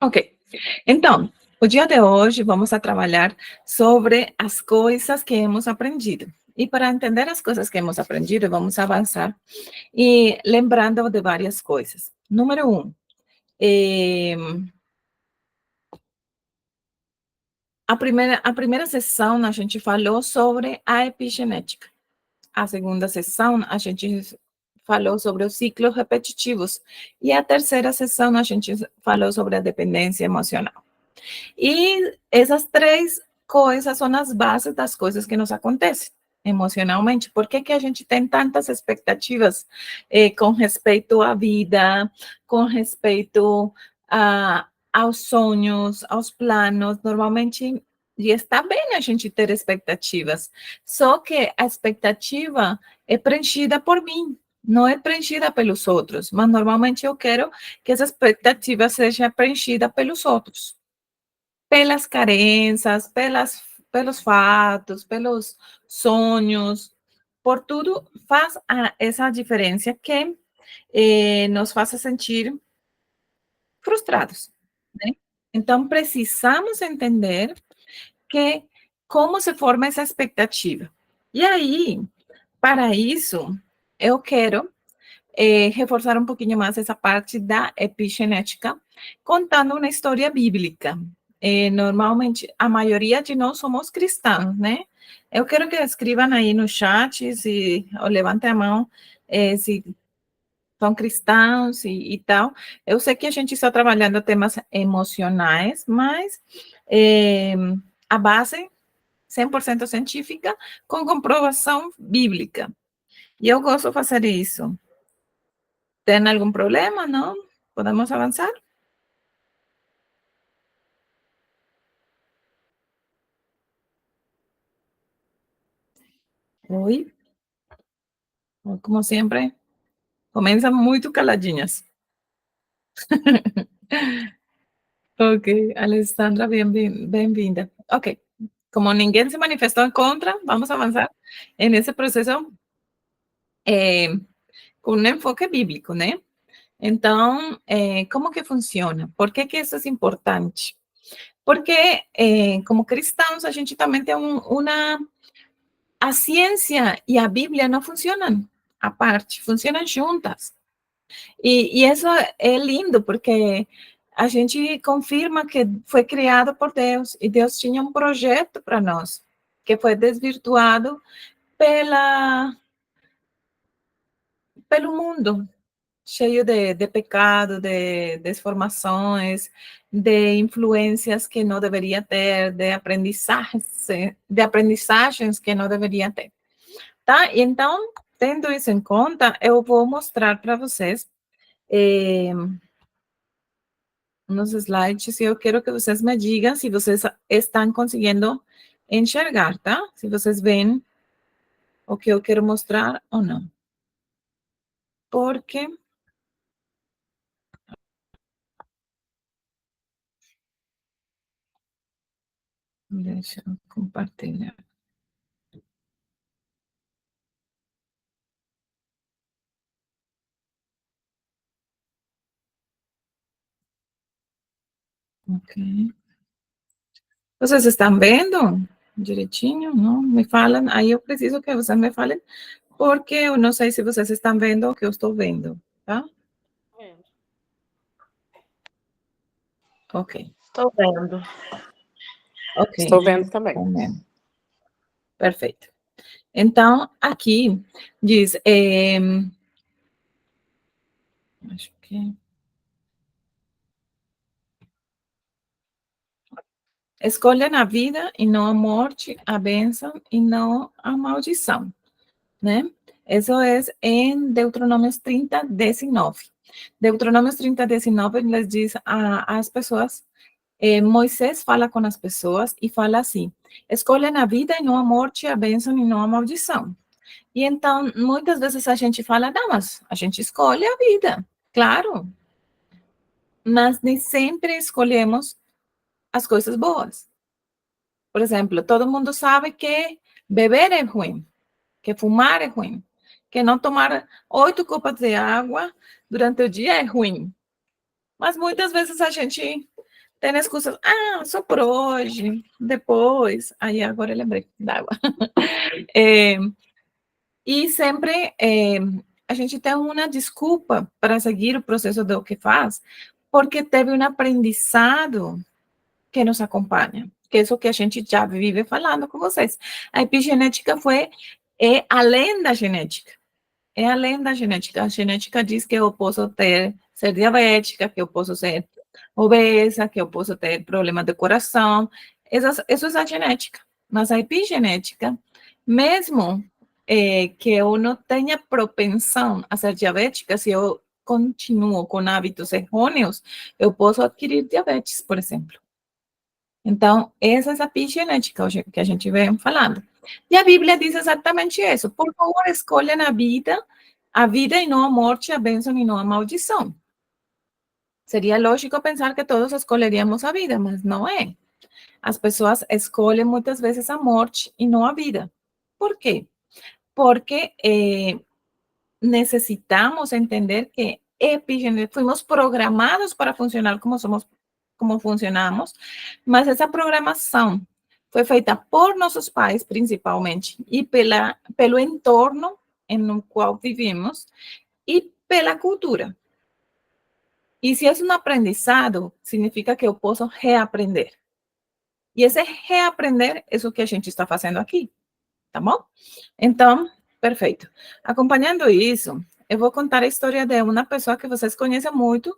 Ok. Então, o dia de hoje vamos a trabalhar sobre as coisas que hemos aprendido. E para entender as coisas que hemos aprendido, vamos avançar e lembrando de várias coisas. Número um, a primeira sessão a gente falou sobre a epigenética. A segunda sessão a gente falou sobre os ciclos repetitivos. E a terceira sessão a gente falou sobre a dependência emocional. E essas três coisas são as bases das coisas que nos acontecem emocionalmente. Por que a gente tem tantas expectativas com respeito à vida, com respeito aos sonhos, aos planos? Normalmente, e está bem a gente ter expectativas, só que a expectativa é preenchida por mim, não é preenchida pelos outros, mas normalmente eu quero que essa expectativa seja preenchida pelos outros, pelas carências, pelos fatos, pelos sonhos, por tudo faz essa diferença que nos faça sentir frustrados, né? Então, precisamos entender que como se forma essa expectativa. E aí, para isso, eu quero reforçar um pouquinho mais essa parte da epigenética, contando uma história bíblica. Normalmente, a maioria de nós somos cristãos, né? Eu quero que escrevam aí no chat, ou levantem a mão, se são cristãos e tal. Eu sei que a gente está trabalhando temas emocionais, mas a base 100% científica com comprovação bíblica. E eu gosto de fazer isso. Tem algum problema, não? Podemos avançar? Oi, como sempre, começam muito caladinhas. Ok, Alessandra, bem-vinda. Ok, como ninguém se manifestou em contra, vamos avançar nesse processo com um enfoque bíblico, né? Então, como que funciona? Por que isso é importante? Porque, como cristãos, a gente também tem uma... A ciência e a Bíblia não funcionam à parte, funcionam juntas. E isso é lindo, porque a gente confirma que foi criado por Deus, e Deus tinha um projeto para nós, que foi desvirtuado pelo mundo, cheio de pecado, de desformações, de influências que não deveria ter, de aprendizagens que não deveria ter, tá? E então, tendo isso em conta, eu vou mostrar para vocês nos slides, e eu quero que vocês me digam se vocês estão conseguindo enxergar, tá? Se vocês veem o que eu quero mostrar ou não. Porque... Deixa eu compartilhar. Ok. Vocês estão vendo direitinho? Não? Me falam. Aí eu preciso que vocês me falem, porque eu não sei se vocês estão vendo o que eu estou vendo, tá? Ok. Estou vendo. Ok. Estou vendo também. Também. Perfeito. Então, aqui diz... acho que... Escolhem a vida e não a morte, a bênção e não a maldição, né? Isso é em Deuteronômio 30, 19. Deuteronômio 30, 19, les diz às pessoas, Moisés fala com as pessoas e fala assim, escolhem a vida e não a morte, a bênção e não a maldição. E então, muitas vezes a gente fala, não, mas a gente escolhe a vida, claro, mas nem sempre escolhemos as coisas boas. Por exemplo, todo mundo sabe que beber é ruim, que fumar é ruim, que não tomar 8 copas de água durante o dia é ruim. Mas muitas vezes a gente tem excusas. Ah, só por hoje, depois. Aí agora eu lembrei da água. É, e sempre a gente tem uma desculpa para seguir o processo do que faz, porque teve um aprendizado que nos acompanha, que é isso que a gente já vive falando com vocês. A epigenética é além da genética. É além da genética. A genética diz que eu posso ser diabética, que eu posso ser obesa, que eu posso ter problema de coração. Isso é a genética. Mas a epigenética, mesmo que eu não tenha propensão a ser diabética, se eu continuo com hábitos errôneos, eu posso adquirir diabetes, por exemplo. Então, essa é a epigenética que a gente vem falando. E a Bíblia diz exatamente isso. Por favor, escolham a vida e não a morte, a bênção e não a maldição. Seria lógico pensar que todos escolheríamos a vida, mas não é. As pessoas escolhem muitas vezes a morte e não a vida. Por quê? Porque necesitamos entender que fuimos programados para funcionar como somos, como funcionamos, mas essa programação foi feita por nossos pais, principalmente, e pelo entorno no qual vivimos e pela cultura. E se é um aprendizado, significa que eu posso reaprender. E esse reaprender é o que a gente está fazendo aqui, tá bom? Então, perfeito. Acompanhando isso, eu vou contar a história de uma pessoa que vocês conhecem muito,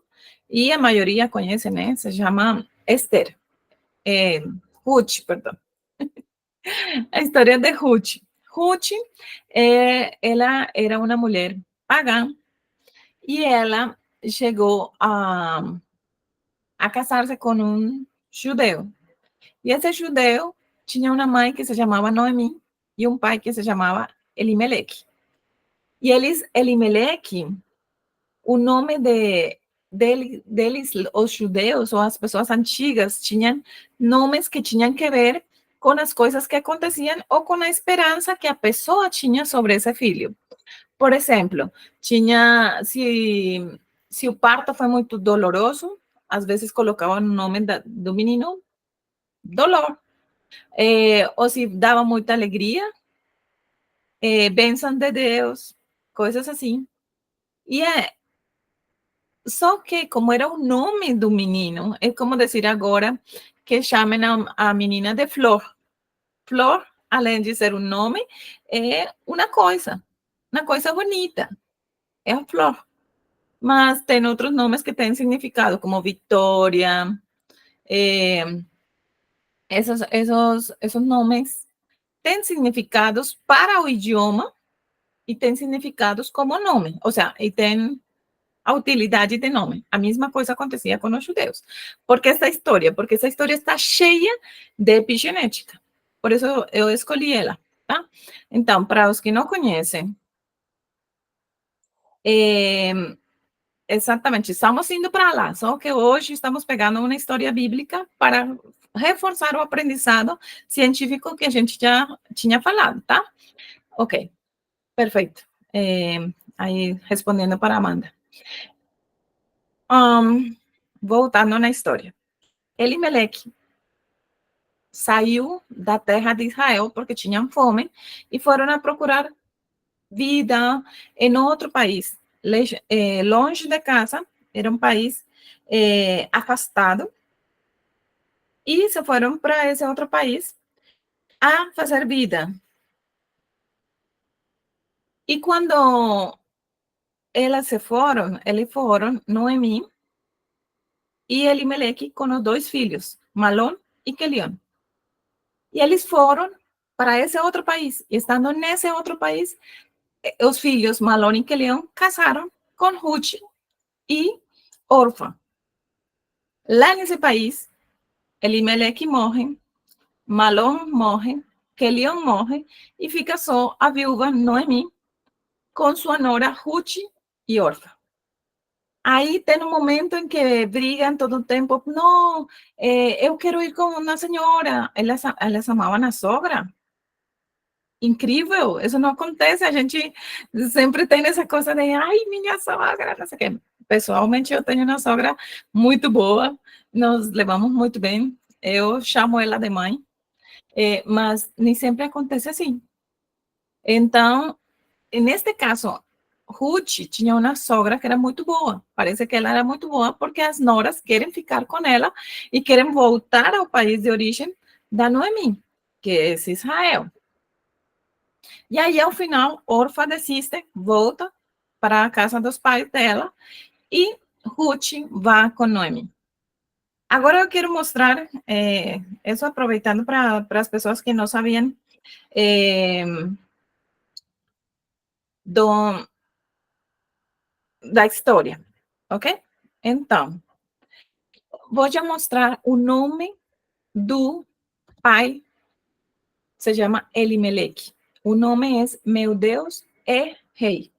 e a maioria conhece, né? Se chama Esther. Ruth, perdão. A história de Ruth. Ruth, ela era uma mulher pagã, e ela chegou a casar-se com um judeu. E esse judeu tinha uma mãe que se chamava Noemi e um pai que se chamava Elimeleque. E Elimeleque, o nome deles, os judeus ou as pessoas antigas, tinham nomes que tinham que ver com as coisas que aconteciam ou com a esperança que a pessoa tinha sobre esse filho. Por exemplo, se o parto foi muito doloroso, às vezes colocavam o nome do menino Dolor. Ou se dava muita alegria, bênção de Deus, coisas assim. E só que, como era o nome do menino, é como dizer agora que chamem a menina de Flor. Flor, além de ser um nome, é uma coisa bonita. É a flor. Mas tem outros nomes que têm significado, como Vitória. Esos nomes têm significados para o idioma e têm significados como nome. Ou seja, e tem a utilidade de nome. A mesma coisa acontecia com os judeus. Porque essa história está cheia de epigenética. Por isso eu escolhi ela, tá? Então, para os que não conhecem, exatamente, estamos indo para lá, só que hoje estamos pegando uma história bíblica para reforçar o aprendizado científico que a gente já tinha falado, tá? Ok, perfeito. Aí, respondendo para a Amanda. Voltando na história. Elimeleque saiu da terra de Israel porque tinham fome e foram a procurar vida em outro país, longe de casa, era um país afastado, e se foram para esse outro país a fazer vida. E quando eles foram, Noemi e Elimeleque com os dois filhos, Malom e Quelion. E eles foram para esse outro país. E estando nesse outro país, os filhos Malom e Quelion casaram com Ruth e Orfa. Lá nesse país, Elimeleque morre, Malom morre, Quelion morre, e fica só a viúva Noemi com sua nora Ruth e Orfa. Aí tem um momento em que brigam todo o tempo. Não, eu quero ir com uma senhora. Elas amavam a sogra. Incrível, isso não acontece. A gente sempre tem essa coisa de, ai, minha sogra, não sei o quê. Pessoalmente, eu tenho uma sogra muito boa, nos levamos muito bem. Eu chamo ela de mãe, mas nem sempre acontece assim. Então, neste caso, Ruth tinha uma sogra que era muito boa. Parece que ela era muito boa porque as noras querem ficar com ela e querem voltar ao país de origem da Noemi, que é Israel. E aí, ao final, Orfa desiste, volta para a casa dos pais dela e Ruth vai com Noemi. Agora eu quero mostrar, isso aproveitando para as pessoas que não sabiam é, do, da história, ok? Então, vou te mostrar o nome do pai, se chama Elimelec. O nome é Meu Deus é Rei.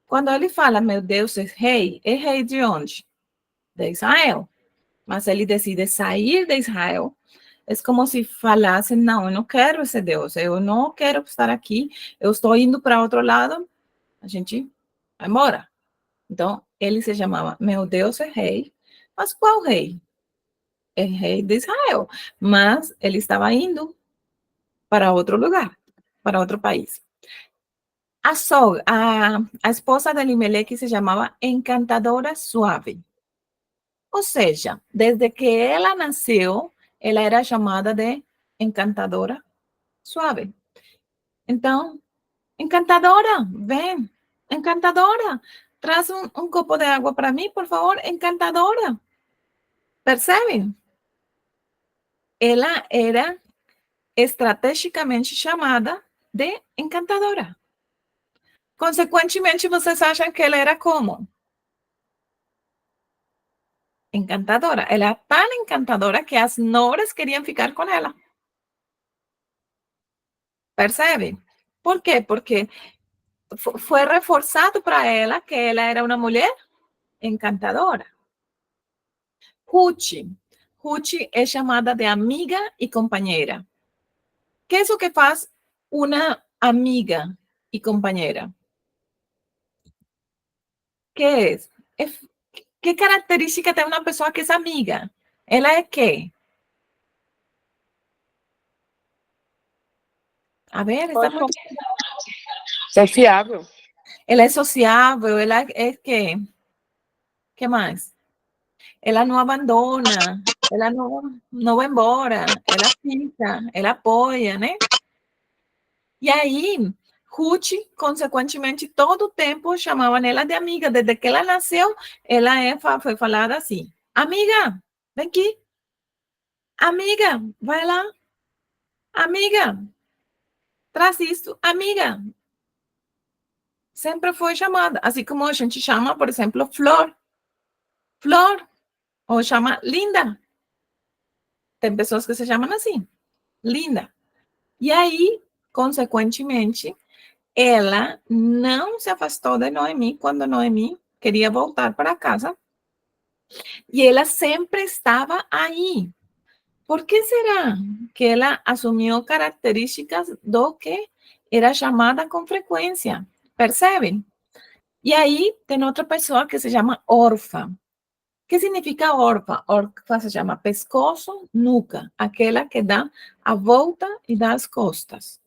Quando ele fala Meu Deus é rei de onde? De Israel. Mas ele decide sair de Israel. É como se falasse: não, eu não quero esse Deus, eu não quero estar aqui, eu estou indo para outro lado, a gente vai embora. Então, ele se chamava Meu Deus é Rei. Mas qual rei? É rei de Israel. Mas ele estava indo para outro lugar, para outro país. A esposa de Elimelec se chamava Encantadora Suave. Ou seja, desde que ela nasceu, ela era chamada de Encantadora Suave. Então, Encantadora, vem. Encantadora, traz um copo de água para mim, por favor. Encantadora. Percebe? Ela era estrategicamente chamada de encantadora. Consequentemente, vocês acham que ela era como? Encantadora. Ela era tão encantadora que as noras queriam ficar com ela. Percebe? Por quê? Porque foi reforçado para ela que ela era uma mulher encantadora. Ruth. Ruth é chamada de amiga e companheira. Que é isso que faz uma amiga e companheira? Que é? É que característica tem uma pessoa que é amiga? Ela é quê? A ver, está Pode muito... Sociável. Ela é sociável, ela é quê? Que mais? Ela não abandona, ela não vai embora, ela fica, ela apoia, né? E aí, Ruth, consequentemente, todo o tempo chamavam ela de amiga. Desde que ela nasceu, ela foi falada assim: amiga, vem aqui, amiga, vai lá, amiga, traz isso, amiga. Sempre foi chamada, assim como a gente chama, por exemplo, Flor, Flor, ou chama Linda. Tem pessoas que se chamam assim, Linda. E aí, consequentemente, ela não se afastou de Noemi quando Noemi queria voltar para casa. E ela sempre estava aí. Por que será que ela assumiu características do que era chamada com frequência? Percebem? E aí tem outra pessoa que se chama Orfa. O que significa Orfa? Orfa se chama pescoço, nuca, aquela que dá a volta e dá as costas.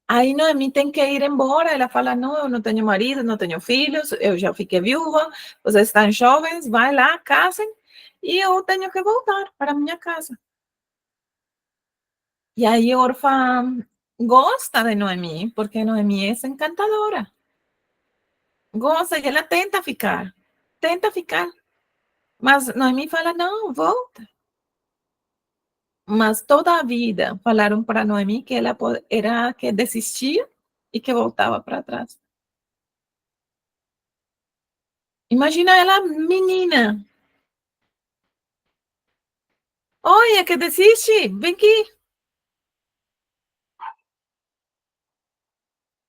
Aí Noemi tem que ir embora. Ela fala: não, eu não tenho marido, não tenho filhos, eu já fiquei viúva, vocês estão jovens, vai lá, casem, e eu tenho que voltar para minha casa. E aí Orfa gosta de Noemi, porque Noemi é encantadora. Gosta e ela tenta ficar. Mas Noemi fala: não, volta. Mas toda a vida falaram para Noemi que ela era que desistia e que voltava para trás. Imagina ela, menina. Olha, que desiste, vem aqui.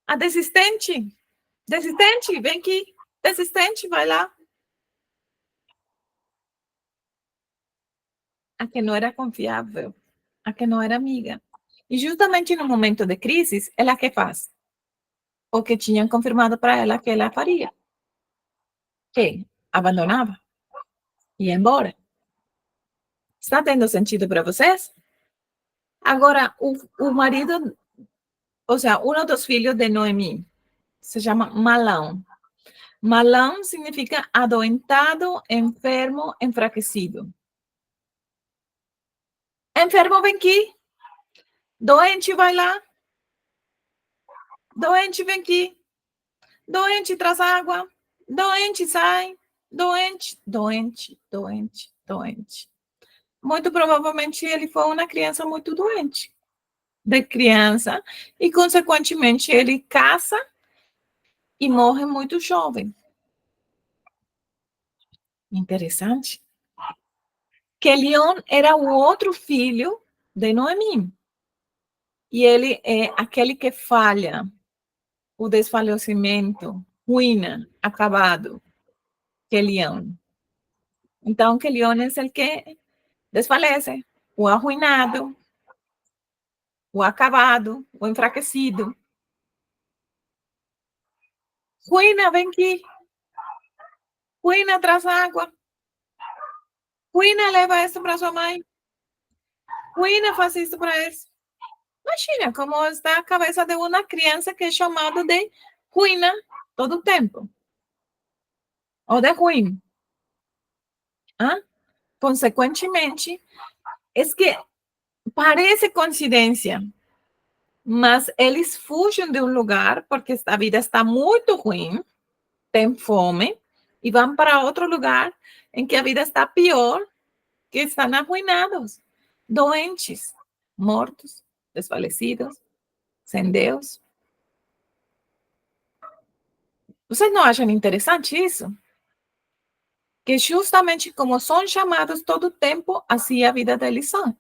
A desistente, desistente, vem aqui. Desistente, vai lá. A que não era confiável, a que não era amiga. E justamente no momento de crise, ela que faz? o que tinham confirmado para ela que ela faria, que abandonava, ia embora. Está tendo sentido para vocês? Agora, o marido, ou seja, um dos filhos de Noemi, se chama Malão. Malão significa adoentado, enfermo, enfraquecido. Enfermo vem aqui, doente vai lá, doente vem aqui, doente traz água, doente sai, doente, doente, doente, doente. Muito provavelmente ele foi uma criança muito doente, de criança, e consequentemente ele casa e morre muito jovem. Interessante. Quelion era o outro filho de Noemi. E ele é aquele que falha, o desfalecimento, ruína, acabado. Quelion. Então, Quelion é o que desfalece, o arruinado, o acabado, o enfraquecido. Ruína, vem aqui. Ruína, traz água. Ruína, leva isso para sua mãe. Ruína, faz isso para eles. Imagina como está a cabeça de uma criança que é chamada de ruína todo o tempo. Ou de ruim. ¿Ah? Consequentemente, é que parece coincidência, mas eles fugem de um lugar porque a vida está muito ruim, tem fome, e vão para outro lugar em que a vida está pior, que estão arruinados, doentes, mortos, desfalecidos, sem Deus. Vocês não acham interessante isso? Que justamente como são chamados todo o tempo, assim a vida deles são.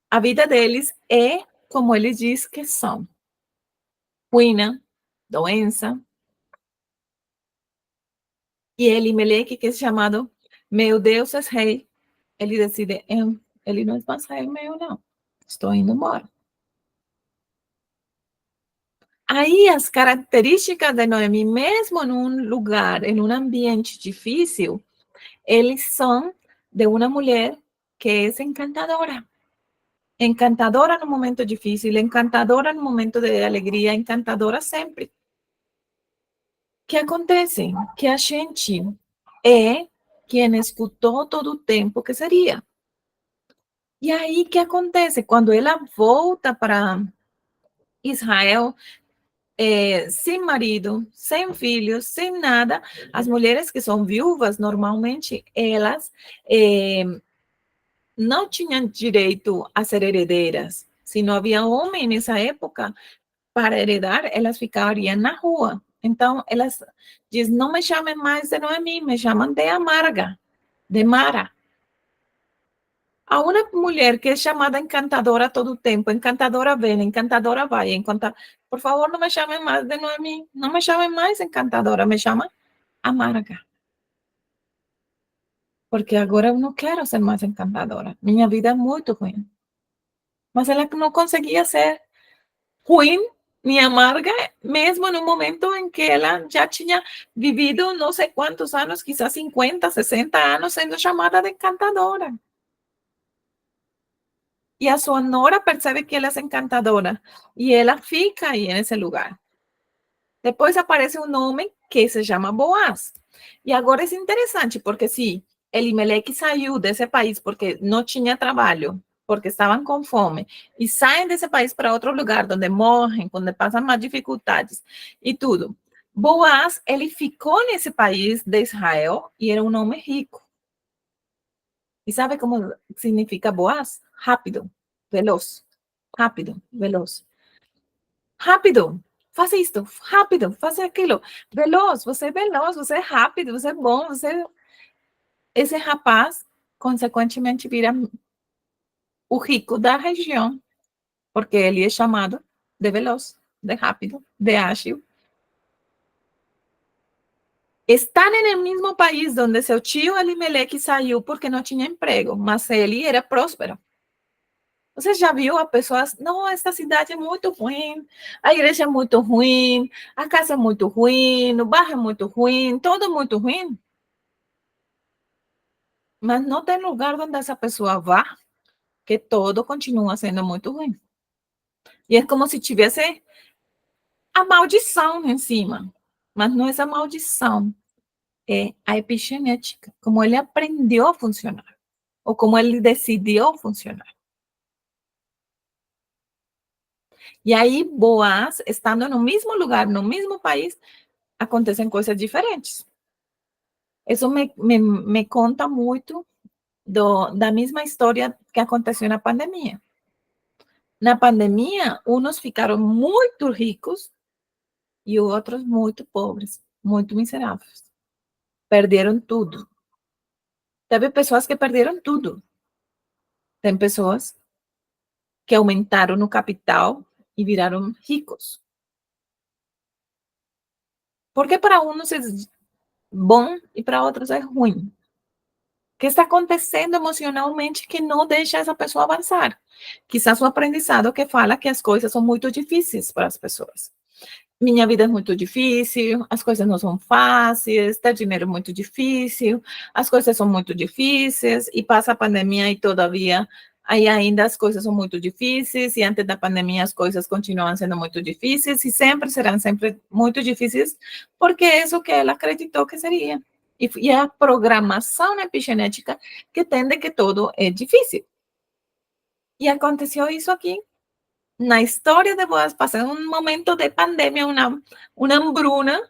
A vida deles é como ele diz que são. Ruína, doença. E Elimelec, que é chamado meu Deus é rei, ele decide, ele não é mais rei meu, não. Estou indo embora. Aí as características de Noemi, mesmo num lugar, em um ambiente difícil, eles são de uma mulher que é encantadora. Encantadora no momento difícil, encantadora no momento de alegria, encantadora sempre. O que acontece? Que a gente é quem escutou todo o tempo que seria. E aí, o que acontece? Quando ela volta para Israel, sem marido, sem filhos, sem nada, as mulheres que são viúvas, normalmente, elas não tinham direito a ser heredeiras. Se não havia homem nessa época para heredar, elas ficariam na rua. Então, elas dizem, não me chamem mais de Noemi, me chamam de Amarga, de Mara. A uma mulher que é chamada encantadora todo o tempo, encantadora vem, encantadora vai, por favor, não me chamem mais de Noemi, não me chamem mais encantadora, me chama Amarga. Porque agora eu não quero ser mais encantadora. Minha vida é muito ruim. Mas ela não conseguia ser ruim nem amarga, mesmo no momento em que ela já tinha vivido não sei quantos anos, quizás 50, 60 anos, sendo chamada de encantadora. E a sua nora percebe que ela é encantadora e ela fica aí nesse lugar. Depois aparece um homem que se chama Boaz. E agora é interessante, porque se Elimelec saiu desse país porque não tinha trabalho, porque estavam com fome, e saem desse país para outro lugar, onde morrem, onde passam mais dificuldades e tudo. Boaz, ele ficou nesse país de Israel e era um homem rico. E sabe como significa Boaz? Rápido, veloz. Rápido, veloz. Rápido, faça isto, rápido, faça aquilo. Veloz, você é veloz, você é rápido, você é bom, você... Esse rapaz, consequentemente, vira o rico da região, porque ele é chamado de veloz, de rápido, de ágil. Estão no mesmo país onde seu tio Elimelec saiu porque não tinha emprego, mas ele era próspero. Você já viu a pessoas, não, esta cidade é muito ruim, a igreja é muito ruim, a casa é muito ruim, o bairro é muito ruim, tudo muito ruim, mas não tem lugar onde essa pessoa vá que todo continua sendo muito ruim. E é como se tivesse a maldição em cima, mas não é essa maldição, é a epigenética, como ele aprendeu a funcionar, ou como ele decidiu funcionar. E aí, Boaz, estando no mesmo lugar, no mesmo país, acontecem coisas diferentes. Isso me conta muito da mesma história que aconteceu na pandemia. Na pandemia, uns ficaram muito ricos e outros muito pobres, muito miseráveis. Perderam tudo. Teve pessoas que perderam tudo. Tem pessoas que aumentaram no capital e viraram ricos. Porque para uns é bom e para outros é ruim. O que está acontecendo emocionalmente que não deixa essa pessoa avançar? Quizás o aprendizado que fala que as coisas são muito difíceis para as pessoas. Minha vida é muito difícil, as coisas não são fáceis, ter dinheiro é muito difícil, as coisas são muito difíceis, e passa a pandemia e todavia aí ainda as coisas são muito difíceis, e antes da pandemia as coisas continuam sendo muito difíceis, e sempre serão sempre muito difíceis, porque é isso que ela acreditou que seria. E é a programação epigenética que tende que tudo é difícil. E aconteceu isso aqui na história de Boas, passando um momento de pandemia, uma hambruna,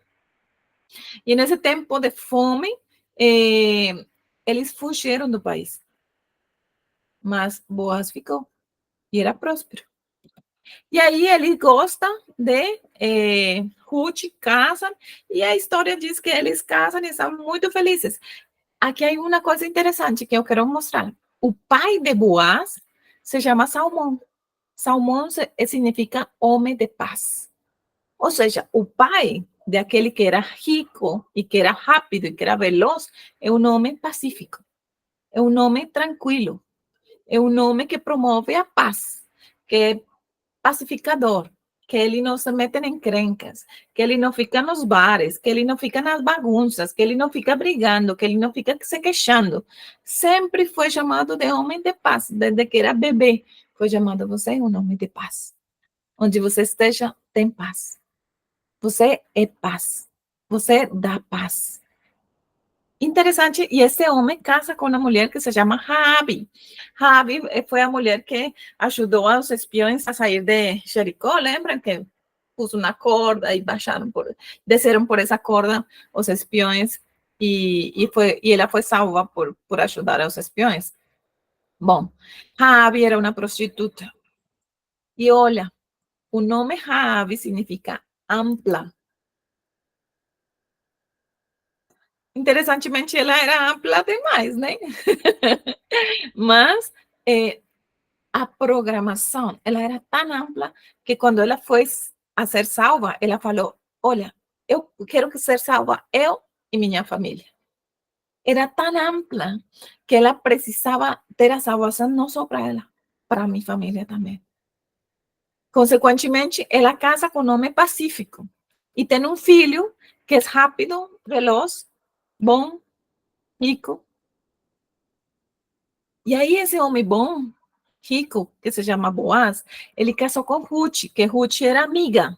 e nesse tempo de fome, eles fugiram do país. Mas Boas ficou, e era próspero. E aí ele gosta de Ruth, casam, e a história diz que eles casam e estão muito felizes. Aqui há uma coisa interessante que eu quero mostrar. O pai de Boaz se chama Salmão. Salmão significa homem de paz. Ou seja, o pai de aquele que era rico e que era rápido e que era veloz é um homem pacífico, é um homem tranquilo, é um homem que promove a paz, que é pacificador, que ele não se mete em encrencas, que ele não fica nos bares, que ele não fica nas bagunças, que ele não fica brigando, que ele não fica se queixando. Sempre foi chamado de homem de paz, desde que era bebê. Foi chamado, você é um homem de paz. Onde você esteja, tem paz. Você é paz. Você dá paz. Interessante, e esse homem casa com uma mulher que se chama Rabi. Rabi foi a mulher que ajudou os espiões a sair de Jericó, lembram que puso na corda e desceram por essa corda os espiões e ela foi salva por ajudar os espiões. Bom, Rabi era uma prostituta. E olha, o nome Rabi significa ampla. Interessantemente, ela era ampla demais, né? Mas a programação, ela era tão ampla que quando ela foi a ser salva, ela falou, olha, eu quero que ser salva eu e minha família. Era tão ampla que ela precisava ter a salvação não só para ela, para minha família também. Consequentemente, ela casa com um homem pacífico e tem um filho que é rápido, veloz, bom, rico. E aí esse homem bom, rico, que se chama Boaz, ele casou com Ruth, que Ruth era amiga.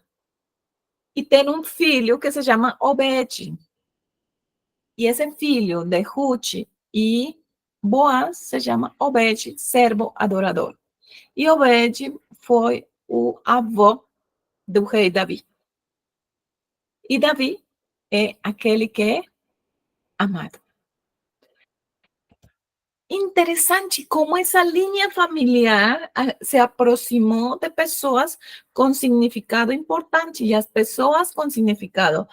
E tem um filho que se chama Obed. E esse filho de Ruth e Boaz se chama Obed, servo adorador. E Obed foi o avô do rei Davi. E Davi é aquele que é amado. Interessante como essa linha familiar se aproximou de pessoas com significado importante e as pessoas com significado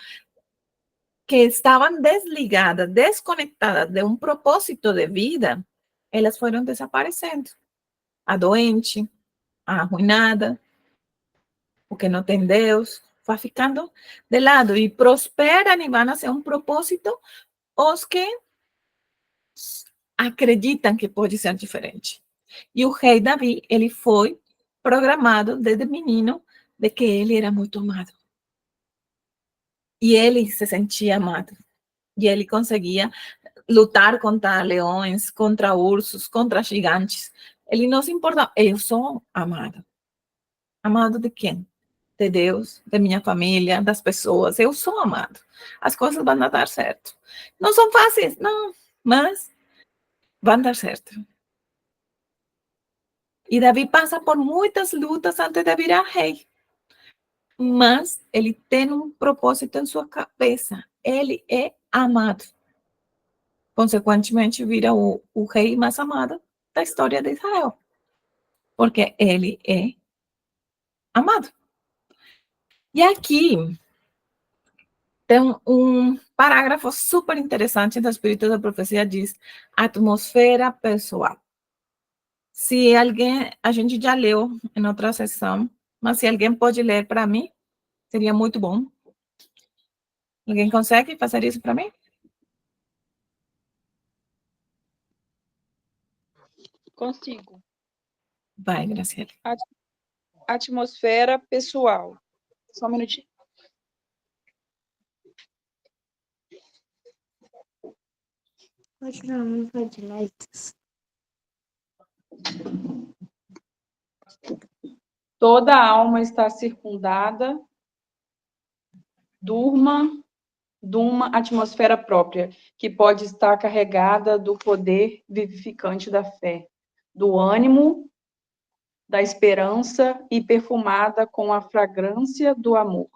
que estavam desligadas, desconectadas de um propósito de vida, elas foram desaparecendo. A doente, a arruinada, o que não tem Deus, vai ficando de lado e prosperam e vão a ser um propósito os que acreditam que pode ser diferente. E o rei Davi, ele foi programado desde menino de que ele era muito amado. E ele se sentia amado. E ele conseguia lutar contra leões, contra ursos, contra gigantes. Ele não se importava. Eu sou amado. Amado de quem? De Deus, de minha família, das pessoas. Eu sou amado. As coisas vão dar certo. Não são fáceis, não, mas vão dar certo. E Davi passa por muitas lutas antes de virar rei. Mas ele tem um propósito em sua cabeça. Ele é amado. Consequentemente, vira o rei mais amado da história de Israel. Porque ele é amado. E aqui tem um parágrafo super interessante do Espírito da Profecia, diz atmosfera pessoal. Se alguém, a gente já leu em outra sessão, mas se alguém pode ler para mim, seria muito bom. Alguém consegue fazer isso para mim? Consigo. Vai, Graciela. Atmosfera pessoal. Só um minutinho. Pode não pode lights. Toda a alma está circundada, durma de uma atmosfera própria, que pode estar carregada do poder vivificante da fé, do ânimo, da esperança e perfumada com a fragrância do amor.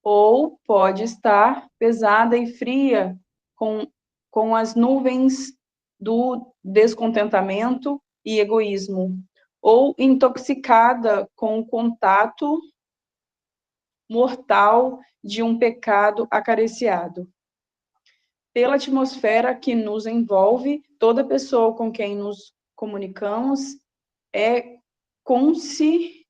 Ou pode estar pesada e fria com as nuvens do descontentamento e egoísmo, ou intoxicada com o contato mortal de um pecado acariciado. Pela atmosfera que nos envolve, toda pessoa com quem nos comunicamos é consciente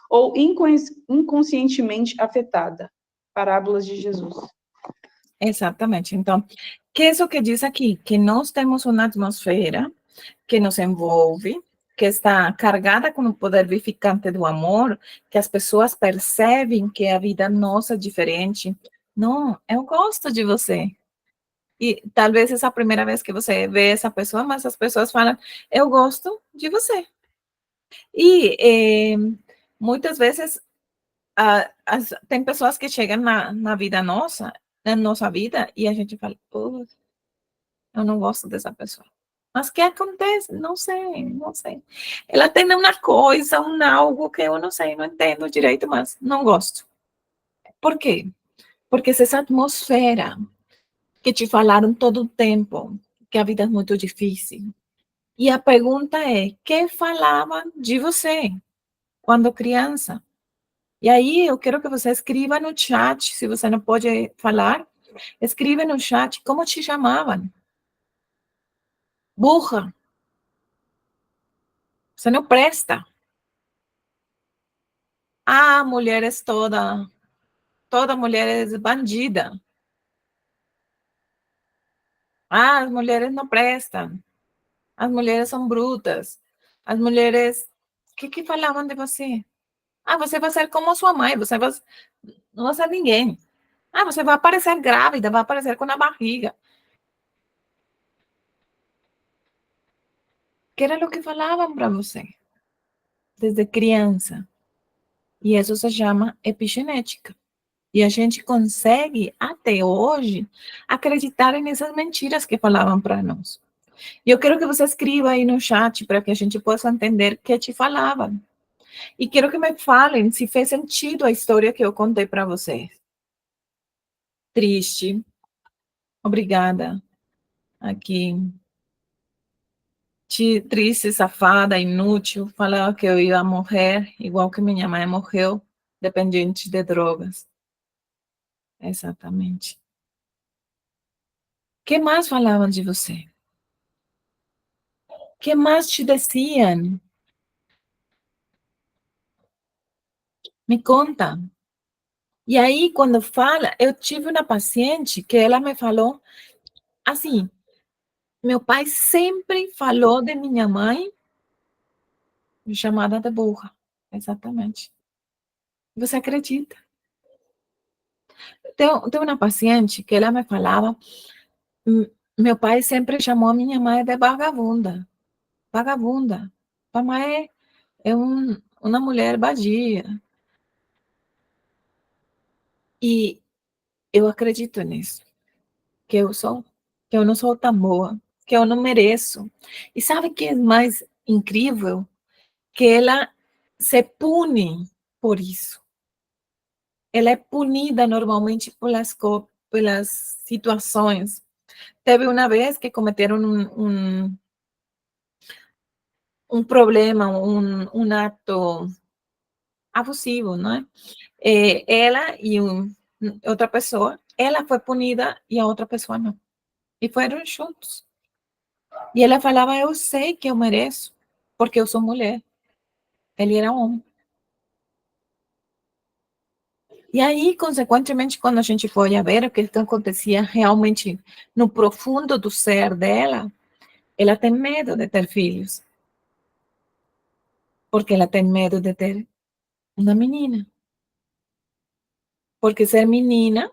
ou inconscientemente afetada. Parábolas de Jesus. Exatamente. Então, que é isso que diz aqui? Que nós temos uma atmosfera que nos envolve, que está carregada com o poder vivificante do amor, que as pessoas percebem que a vida nossa é diferente. Não, eu gosto de você. E talvez essa é a primeira vez que você vê essa pessoa, mas as pessoas falam, eu gosto de você. E muitas vezes tem pessoas que chegam na vida nossa, na nossa vida, e a gente fala, eu não gosto dessa pessoa. Mas o que acontece? Não sei, não sei. Ela tem uma coisa, algo que eu não sei, não entendo direito, mas não gosto. Por quê? Porque essa atmosfera que te falaram todo o tempo, que a vida é muito difícil. E a pergunta é, que falavam de você quando criança? E aí eu quero que você escreva no chat, se você não pode falar, escreva no chat como te chamavam. Burra. Você não presta. Ah, mulheres toda mulher é bandida. Ah, as mulheres não prestam. As mulheres são brutas. As mulheres, o que falavam de você? Ah, você vai ser como sua mãe, não vai ser ninguém. Ah, você vai aparecer grávida, vai aparecer com a barriga. Que era o que falavam para você, desde criança. E isso se chama epigenética. E a gente consegue, até hoje, acreditar nessas mentiras que falavam para nós. E eu quero que você escreva aí no chat para que a gente possa entender o que te falavam. E quero que me falem se fez sentido a história que eu contei para vocês. Triste. Obrigada. Aqui. Triste, safada, inútil. Falava que eu ia morrer, igual que minha mãe morreu, dependente de drogas. Exatamente. O que mais falavam de você? O que mais te diziam? Me conta. E aí, quando fala, eu tive uma paciente que ela me falou assim, meu pai sempre falou de minha mãe chamada de burra. Exatamente. Você acredita? Tem uma paciente que ela me falava, meu pai sempre chamou a minha mãe de vagabunda. Vagabunda. Mamãe é uma mulher vadia. E eu acredito nisso. Que eu sou, que eu não sou tão boa, que eu não mereço. E sabe o que é mais incrível? Que ela se pune por isso. Ela é punida normalmente pelas situações. Teve uma vez que cometeram um problema, um ato abusivo, não é? Ela e outra pessoa, ela foi punida e a outra pessoa não. E foram juntos. E ela falava, eu sei que eu mereço, porque eu sou mulher. Ele era homem. E aí, consequentemente, quando a gente foi a ver o que acontecia realmente no profundo do ser dela, ela tem medo de ter filhos. Porque ela tem medo de ter uma menina. Porque ser menina, o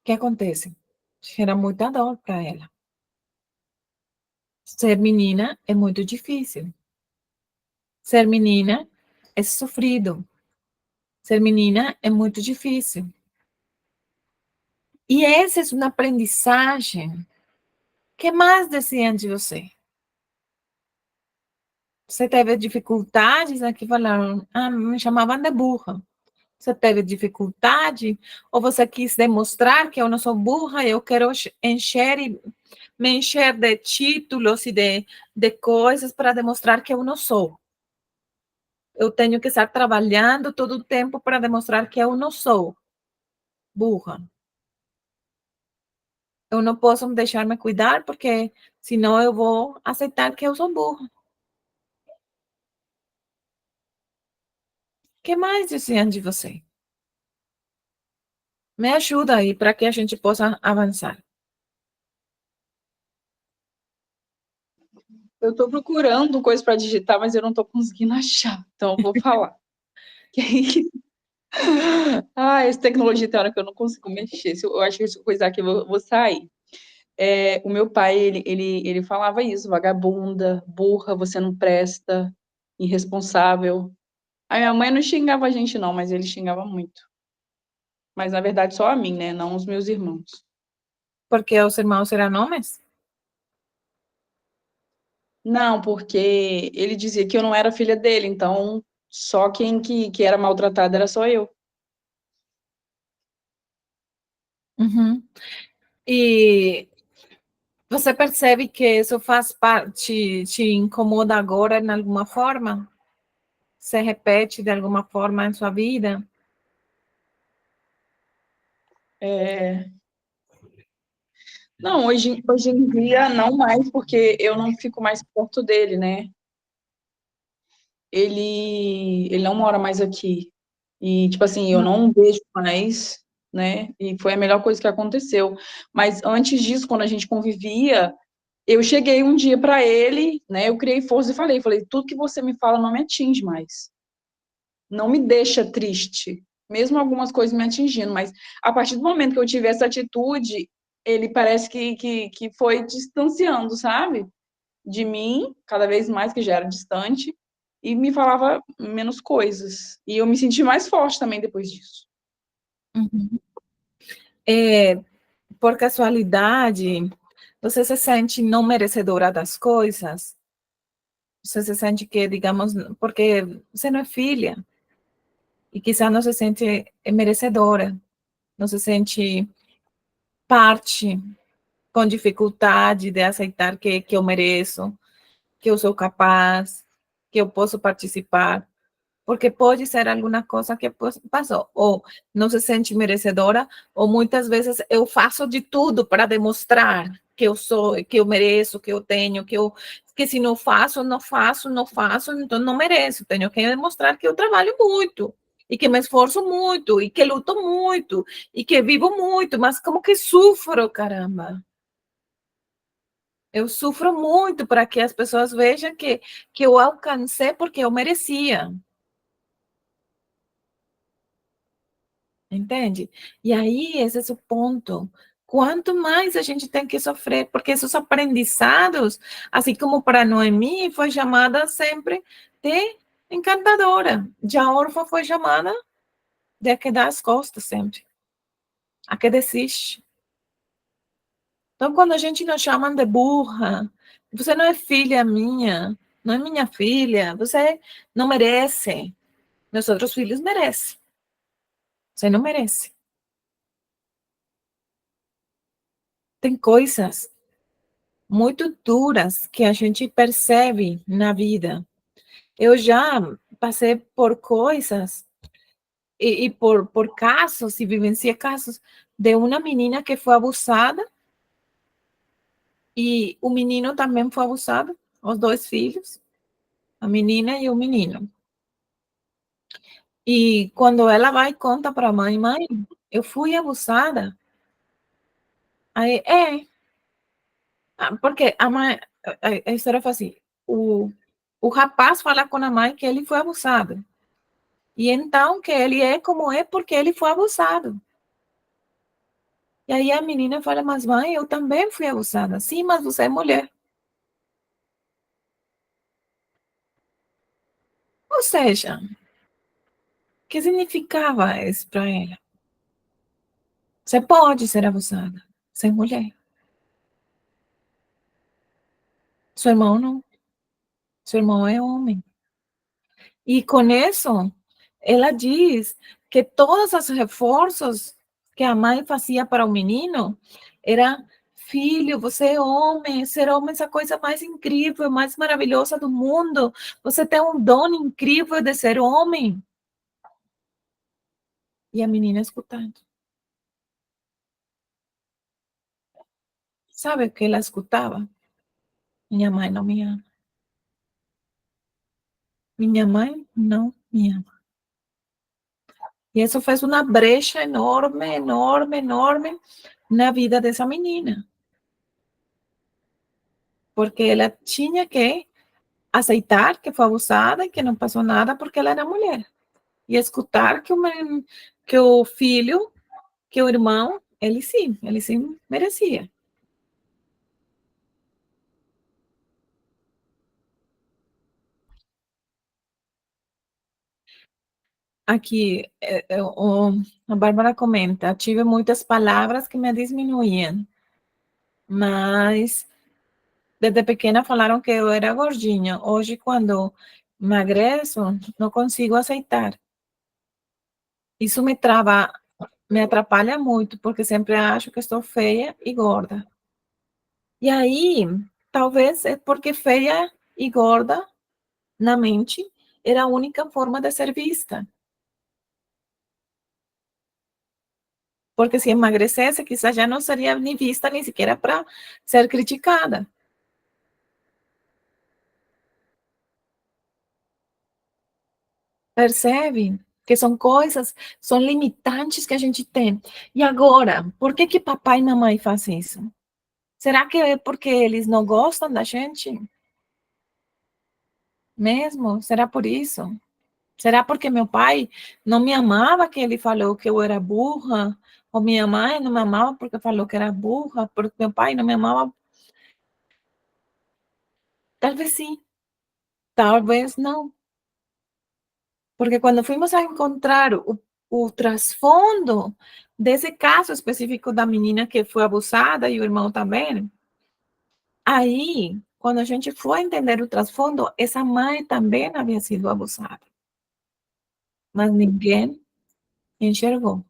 que acontece? Gera muita dor para ela. Ser menina é muito difícil. Ser menina é sofrido. Ser menina é muito difícil. E essa é uma aprendizagem. Que mais deseam de você? Você teve dificuldades aqui falaram, me chamavam de burra. Você teve dificuldade? Ou você quis demonstrar que eu não sou burra, eu quero me encher de títulos e de coisas para demonstrar que eu não sou. Eu tenho que estar trabalhando todo o tempo para demonstrar que eu não sou burra. Eu não posso deixar me cuidar, porque senão eu vou aceitar que eu sou burra. O que mais dizem de você? Me ajuda aí para que a gente possa avançar. Eu estou procurando coisa para digitar, mas eu não estou conseguindo achar. Então, eu vou falar. Essa tecnologia tem hora que eu não consigo mexer. Eu acho que se eu coisar aqui, eu vou sair. O meu pai, ele falava isso, vagabunda, burra, você não presta, irresponsável. A minha mãe não xingava a gente, não, mas ele xingava muito. Mas, na verdade, só a mim, né? Não os meus irmãos. Porque os irmãos eram homens? Não, porque ele dizia que eu não era filha dele, então só quem que era maltratada era só eu. Uhum. E você percebe que isso faz parte, te incomoda agora em alguma forma? Se repete de alguma forma em sua vida? Não, hoje em dia não mais, porque eu não fico mais perto dele, né? Ele não mora mais aqui. E, tipo assim, eu não vejo mais, né? E foi a melhor coisa que aconteceu. Mas antes disso, quando a gente convivia, eu cheguei um dia para ele, né? Eu criei força e falei, tudo que você me fala não me atinge mais. Não me deixa triste. Mesmo algumas coisas me atingindo, mas a partir do momento que eu tive essa atitude, ele parece que foi distanciando, sabe? De mim, cada vez mais, que já era distante, e me falava menos coisas. E eu me senti mais forte também depois disso. Uhum. Por casualidade, você se sente não merecedora das coisas? Você se sente que, digamos, porque você não é filha, e quizá não se sente merecedora, não se sente parte, com dificuldade de aceitar que eu mereço, que eu sou capaz, que eu posso participar, porque pode ser alguma coisa que passou, ou não se sente merecedora, ou muitas vezes eu faço de tudo para demonstrar que eu sou, que eu mereço, que eu tenho, que se não faço, não faço, então não mereço, tenho que demonstrar que eu trabalho muito. e que me esforço muito, e que luto muito, e que vivo muito, mas como que sofro, caramba. Eu sofro muito para que as pessoas vejam que eu alcancei porque eu merecia. Entende? E aí, esse é o ponto. Quanto mais a gente tem que sofrer, porque esses aprendizados, assim como para Noemi, foi chamada sempre de encantadora. Já Orfa foi chamada de a que dá as costas sempre, a que desiste. Então, quando a gente nos chama de burra, você não é filha minha, não é minha filha, você não merece. Meus outros filhos merecem. Você não merece. Tem coisas muito duras que a gente percebe na vida. Eu já passei por coisas e por casos, e vivenciei casos de uma menina que foi abusada e o menino também foi abusado, os dois filhos, a menina e o menino. E quando ela vai e conta para a mãe, eu fui abusada. Aí, porque a mãe, a história foi assim, o rapaz fala com a mãe que ele foi abusado. E então que ele é como é porque ele foi abusado. E aí a menina fala, mas mãe, eu também fui abusada. Sim, mas você é mulher. Ou seja, o que significava isso para ela? Você pode ser abusada, ser mulher. Seu irmão não. Seu irmão é homem. E com isso, ela diz que todos os reforços que a mãe fazia para o menino era: filho, você é homem, ser homem é essa coisa mais incrível, mais maravilhosa do mundo. Você tem um dom incrível de ser homem. E a menina escutando. Sabe o que ela escutava? Minha mãe não me ama. Minha mãe não me ama. E isso fez uma brecha enorme, enorme, enorme na vida dessa menina. Porque ela tinha que aceitar que foi abusada e que não passou nada porque ela era mulher. E escutar que o filho, que o irmão, ele sim merecia. Aqui, a Bárbara comenta, tive muitas palavras que me diminuíam, mas desde pequena falaram que eu era gordinha. Hoje, quando emagreço, não consigo aceitar. Isso me trava, me atrapalha muito, porque sempre acho que estou feia e gorda. E aí, talvez é porque feia e gorda, na mente, era a única forma de ser vista. Porque se emagrecesse, quizás já não seria nem vista, nem sequer para ser criticada. Percebe? Que são coisas, são limitantes que a gente tem. E agora, por que papai e mamãe fazem isso? Será que é porque eles não gostam da gente? Mesmo? Será por isso? Será porque meu pai não me amava que ele falou que eu era burra? Ou minha mãe não me amava porque falou que era burra? Porque meu pai não me amava? Talvez sim, talvez não. Porque quando fomos a encontrar o trasfondo desse caso específico da menina que foi abusada e o irmão também, aí, quando a gente foi entender o trasfondo, essa mãe também havia sido abusada. Mas ninguém enxergou.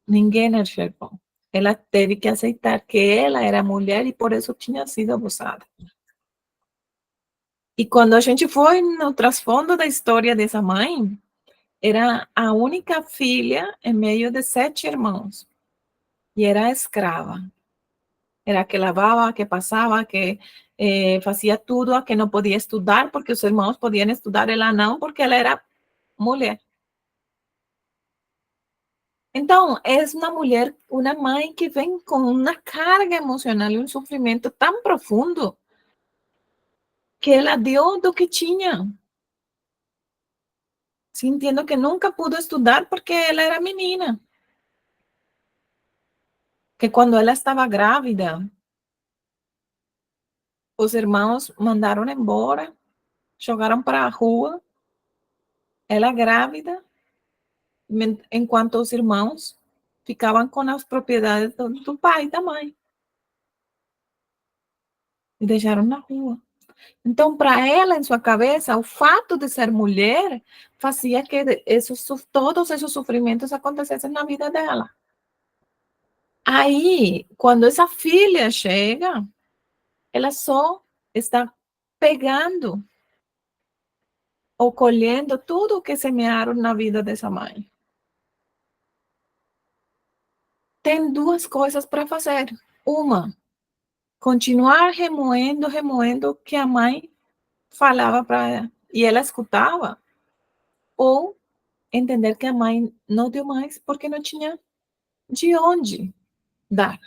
Ninguém enxergou. Ela teve que aceitar que ela era mulher e por isso tinha sido abusada. E quando a gente foi no trasfondo da história dessa mãe, era a única filha em meio de 7 irmãos. E era escrava. Era que lavava, que passava, que fazia tudo, a que não podia estudar, porque os irmãos podiam estudar, ela não, porque ela era mulher. Então, é uma mulher, uma mãe que vem com uma carga emocional e um sofrimento tão profundo que ela deu do que tinha, sentindo que nunca pudo estudar porque ela era menina. Que quando ela estava grávida, os irmãos mandaram embora, jogaram para a rua, ela grávida, enquanto os irmãos ficavam com as propriedades do pai e da mãe. E deixaram na rua. Então, para ela, em sua cabeça, o fato de ser mulher fazia que todos esses sofrimentos acontecessem na vida dela. Aí, quando essa filha chega, ela só está pegando ou colhendo tudo o que semearam na vida dessa mãe. Tem duas coisas para fazer. Uma, continuar remoendo o que a mãe falava para ela e ela escutava, ou entender que a mãe não deu mais porque não tinha de onde dar.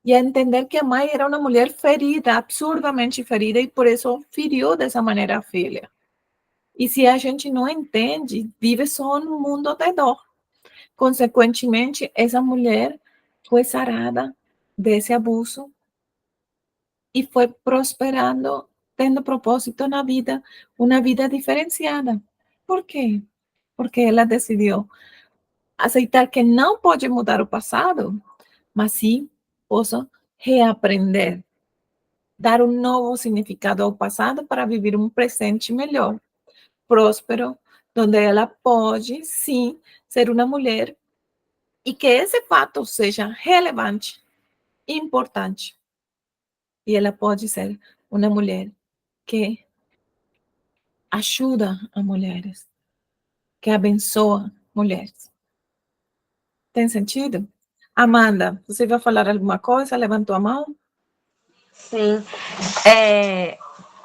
E entender que a mãe era uma mulher ferida, absurdamente ferida, e por isso feriu dessa maneira a filha. E se a gente não entende, vive só num mundo de dor. Consequentemente, essa mulher foi sarada desse abuso e foi prosperando, tendo propósito na vida, uma vida diferenciada. Por quê? Porque ela decidiu aceitar que não pode mudar o passado, mas sim posso reaprender, dar um novo significado ao passado para viver um presente melhor, próspero, onde ela pode, sim, ser uma mulher e que esse fato seja relevante, importante. E ela pode ser uma mulher que ajuda a mulheres, que abençoa mulheres. Tem sentido? Amanda, você vai falar alguma coisa? Levantou a mão? Sim.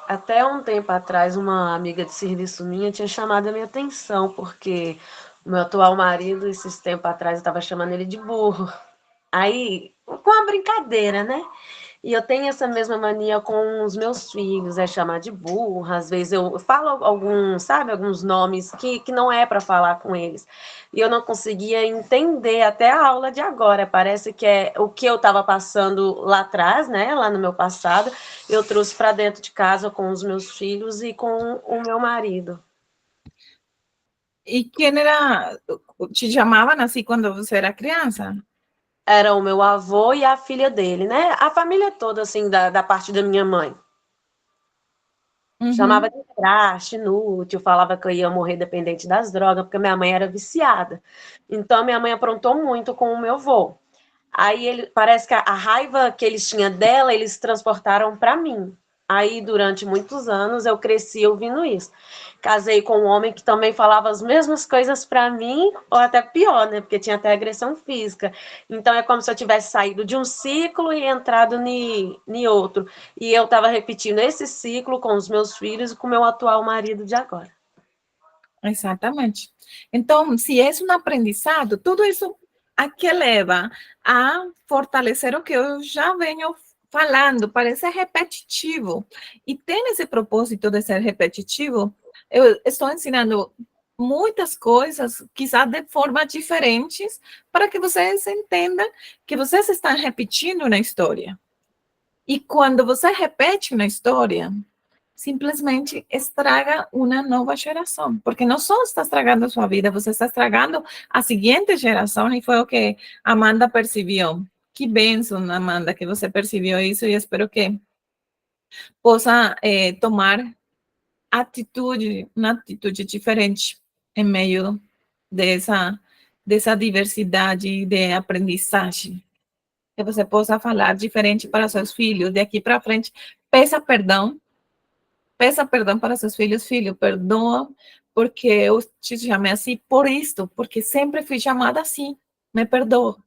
Até um tempo atrás, uma amiga de serviço minha tinha chamado a minha atenção, porque o meu atual marido, esses tempos atrás, eu estava chamando ele de burro. Aí, com uma brincadeira, né? E eu tenho essa mesma mania com os meus filhos, é chamar de burra. Às vezes eu falo alguns, sabe, alguns nomes que não é para falar com eles. E eu não conseguia entender até a aula de agora. Parece que é o que eu estava passando lá atrás, né, lá no meu passado, eu trouxe para dentro de casa com os meus filhos e com o meu marido. E quem era, te chamavam assim quando você era criança? Era o meu avô e a filha dele, né? A família toda, assim, da parte da minha mãe. Chamava de traste, inútil, falava que eu ia morrer dependente das drogas, porque minha mãe era viciada. Então, minha mãe aprontou muito com o meu avô. Aí, parece que a raiva que eles tinham dela, eles transportaram para mim. Aí, durante muitos anos, eu cresci ouvindo isso. Casei com um homem que também falava as mesmas coisas para mim, ou até pior, né? Porque tinha até agressão física. Então, é como se eu tivesse saído de um ciclo e entrado em outro. E eu estava repetindo esse ciclo com os meus filhos e com o meu atual marido de agora. Exatamente. Então, se é um aprendizado, tudo isso aqui leva a fortalecer o que eu já venho falando, parece repetitivo. E tem esse propósito de ser repetitivo, eu estou ensinando muitas coisas, quizás de forma diferentes, para que vocês entendam que vocês estão repetindo uma história. E quando você repete uma história, simplesmente estraga uma nova geração, porque não só está estragando a sua vida, você está estragando a seguinte geração, e foi o que Amanda percebeu. Que bênção, Amanda, que você percebeu isso, e espero que possa tomar uma atitude diferente em meio dessa diversidade de aprendizagem. Que você possa falar diferente para seus filhos, de aqui para frente, peça perdão para seus filhos, filho, perdoa, porque eu te chamei assim por isto, porque sempre fui chamada assim, me perdoa.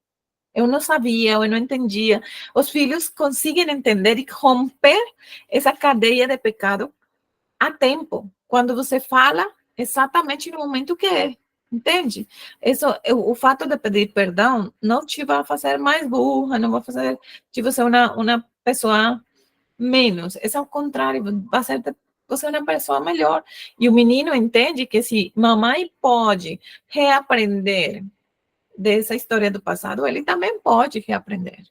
Eu não sabia, eu não entendia. Os filhos conseguem entender e romper essa cadeia de pecado a tempo. Quando você fala exatamente no momento que é, entende? O fato de pedir perdão não te vai fazer mais burra, não vai fazer de você uma pessoa menos. É ao contrário, vai ser você uma pessoa melhor. E o menino entende que se mamãe pode reaprender dessa história do passado, ele também pode reaprender.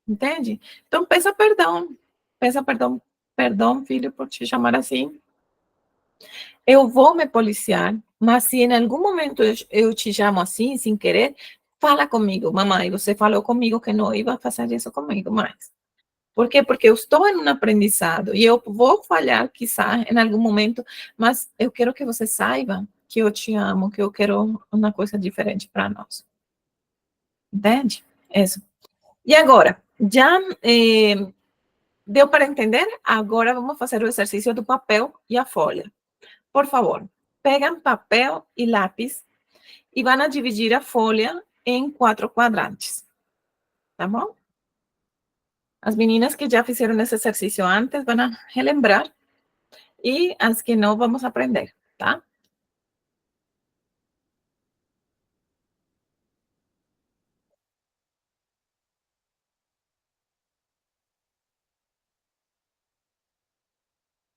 Entende? Então, peça perdão. Peça perdão, perdão, filho, por te chamar assim. Eu vou me policiar, mas se em algum momento eu te chamo assim, sem querer, fala comigo, mamãe, você falou comigo que não ia fazer isso comigo mais. Por quê? Porque eu estou em um aprendizado e eu vou falhar, quizá, em algum momento, mas eu quero que você saiba que eu te amo, que eu quero uma coisa diferente para nós. Entende? Isso. E agora, já deu para entender? Agora vamos fazer o exercício do papel e a folha. Por favor, pegam papel e lápis e vão a dividir a folha em 4 quadrantes. Tá bom? As meninas que já fizeram esse exercício antes vão a relembrar e as que não vamos aprender, tá?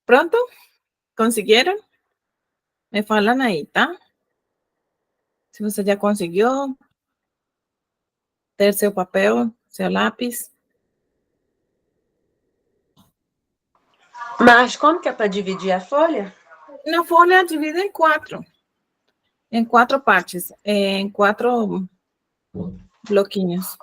Pronto? Conseguiram? Me falam aí, tá? Se você já conseguiu ter seu papel, seu lápis. Mas como que é para dividir a folha? Na folha divide em 4 partes, em 4 bloquinhos.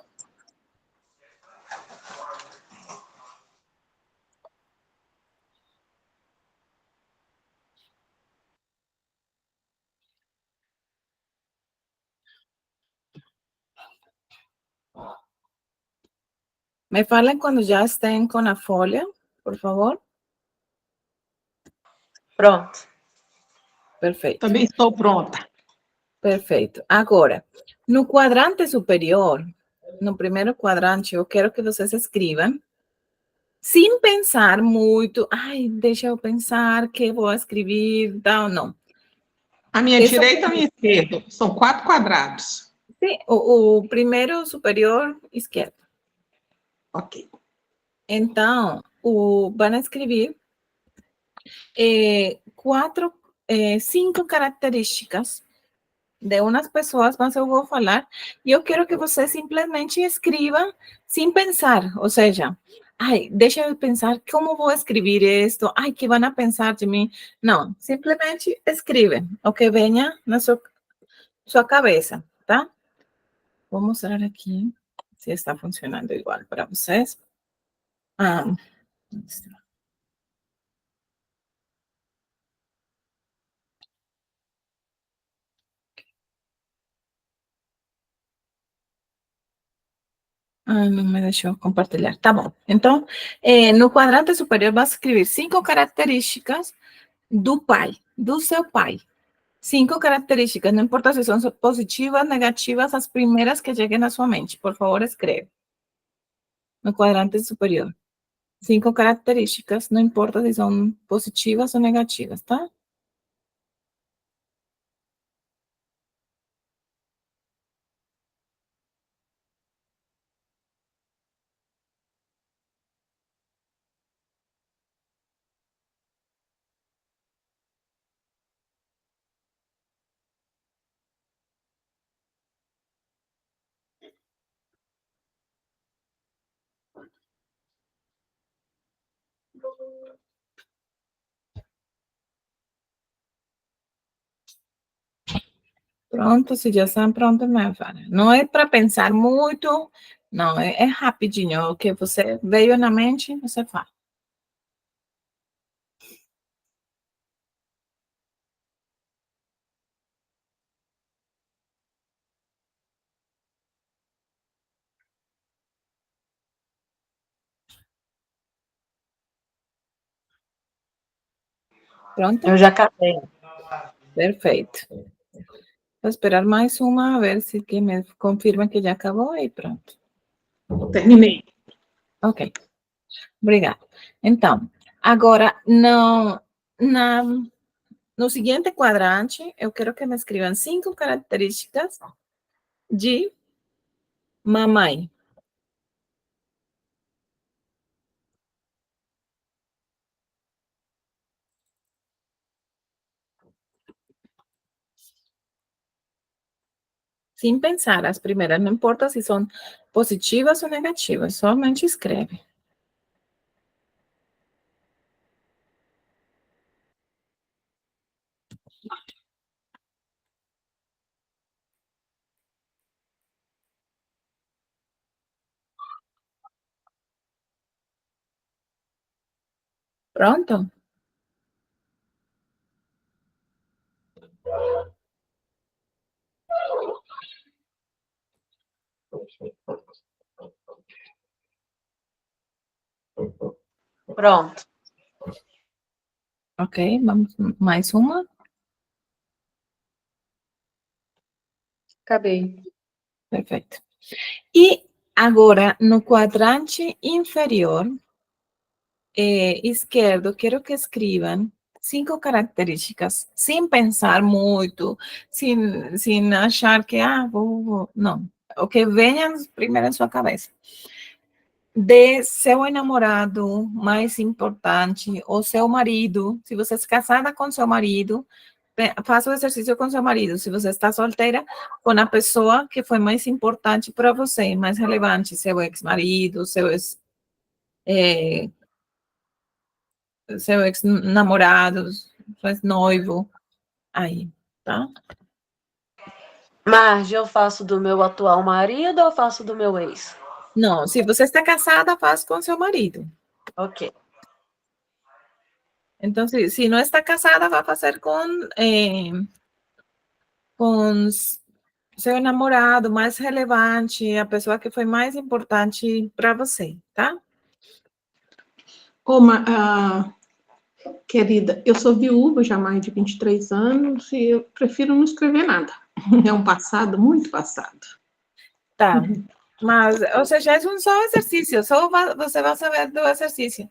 Me falen quando já estén com a folha, por favor. Pronto. Perfeito. Também estou pronta. Perfeito. Agora, no quadrante superior, no primeiro quadrante, eu quero que vocês escrevam, sem pensar muito, ai, deixa eu pensar que vou escrever, tal, não. A minha Esse direita e a minha esquerda. São 4 quadrados. Sim, o primeiro superior esquerdo. Ok. Então, vão escrever 5 características de umas pessoas, mas eu vou falar, e eu quero que você simplesmente escreva sem pensar, ou seja, ai, deixa eu pensar como vou escrever isto, ai, que vão a pensar de mim. Não, simplesmente escreve o que venha na sua cabeça, tá? Vou mostrar aqui se está funcionando igual para vocês. Não me deixou compartilhar. Tá bom. Então, no quadrante superior, vas escrever 5 características do pai, do seu pai. 5 características, não importa se são positivas, negativas, as primeiras que cheguem à sua mente. Por favor, escreve. No quadrante superior. 5 características, não importa se são positivas ou negativas, tá? Pronto, se já estão prontos, me fala. Não é para pensar muito, não, é rapidinho. O que você veio na mente, você fala. Pronto? Eu já acabei. Perfeito. Vou esperar mais uma, a ver se que me confirma que já acabou e pronto. Terminei. Ok. Obrigada. Então, agora, No seguinte quadrante, eu quero que me escrevam 5 características de mamãe. Sem pensar, as primeiras, não importa se são positivas ou negativas, somente escreve. Pronto? Pronto. Ok, vamos mais uma. Acabei. Perfeito. E agora, no quadrante inferior esquerdo, quero que escrevam 5 características, sem pensar muito, sem achar que, não. O que venha primeiro em sua cabeça. De seu enamorado mais importante, ou seu marido, se você é casada com seu marido, faça o exercício com seu marido. Se você está solteira, com a pessoa que foi mais importante para você, mais relevante, seu ex-marido, seu ex-namorado, seu ex-noivo, aí, tá? Marge, eu faço do meu atual marido ou eu faço do meu ex? Não, se você está casada, faz com seu marido. Ok. Então, se não está casada, vai fazer com seu namorado mais relevante, a pessoa que foi mais importante para você, tá? Querida, eu sou viúva já há mais de 23 anos e eu prefiro não escrever nada. É um passado muito passado. Tá. Mas, ou seja, é um só exercício, você vai saber do exercício.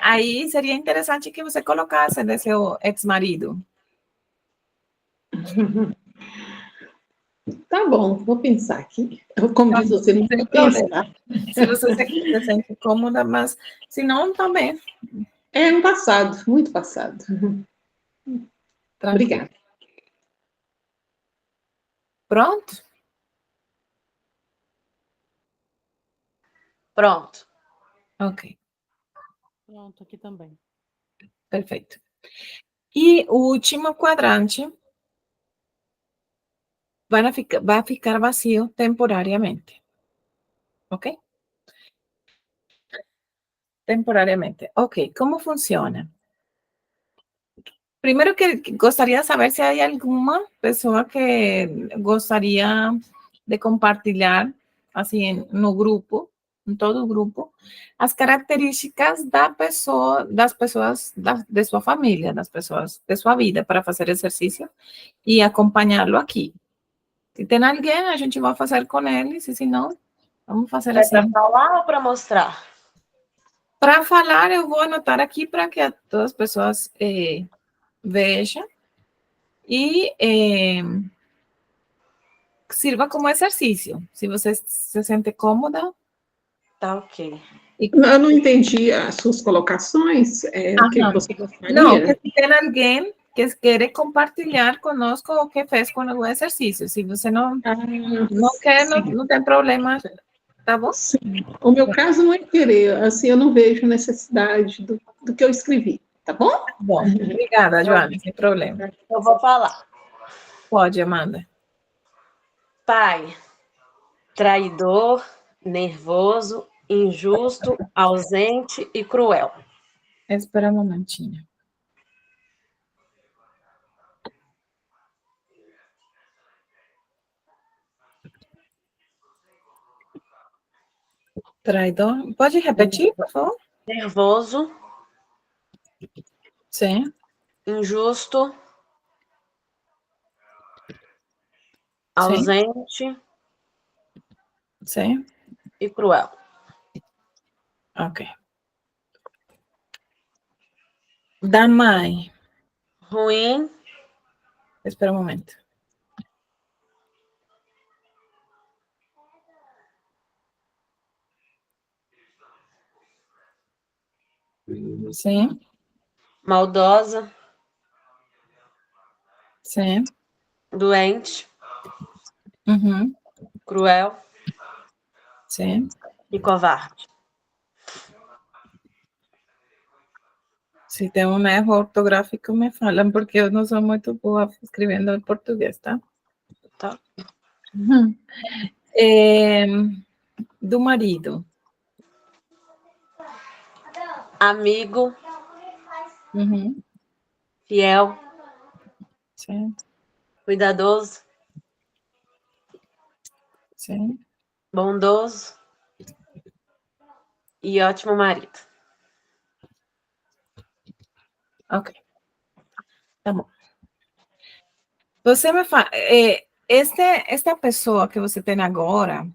Aí seria interessante que você colocasse de seu ex-marido. Tá bom, vou pensar aqui. Como diz você, não Sem vou problema. pensar. Se você se sente cômoda, mas se não, também. É um passado, muito passado. Tranquilo. Obrigada. Pronto? Pronto. Ok, Pronto, aqui também. perfeito. E o último quadrante vai ficar vazio temporariamente. Ok? Temporariamente. Ok, como funciona? Primeiro que gostaria de saber se há alguma pessoa que gostaria de compartilhar, assim, no grupo, em todo o grupo, as características das pessoas de sua família, das pessoas de sua vida, para fazer exercício e acompanhá-lo aqui. Se tem alguém, a gente vai fazer com eles, e se não, vamos fazer É para assim. falar ou para mostrar? Para falar, eu vou anotar aqui para que todas as pessoas vejam e sirva como exercício. Se você se sente cômoda. Tá ok. Eu não entendi as suas colocações. O que você Não, que gostaria? se tem alguém que quer compartilhar conosco o que fez com o exercício. Se você não quer, Sim, não tem problema, tá bom? sim. O meu caso não é querer, assim, eu não vejo necessidade do que eu escrevi, tá bom? Bom, obrigada, Joana, sem problema. Eu vou falar. Pode, Amanda. Pai, traidor, nervoso, injusto, ausente e cruel. Espera um momentinho. Traidor. Pode repetir, por favor? Nervoso, Sim, injusto, sim, ausente sim. e cruel. Ok. Da mãe. ruim, Espera um momento. Sim, maldosa, sim. doente, Uhum, cruel sim. e covarde. Se tem um erro ortográfico, me falam, porque eu não sou muito boa escrevendo em português, tá? Tá? Uhum. É, do marido. Amigo, Uhum, fiel, sim, cuidadoso, sim. bondoso e ótimo marido. Ok, tá bom. Você me fala, esta pessoa que você tem agora,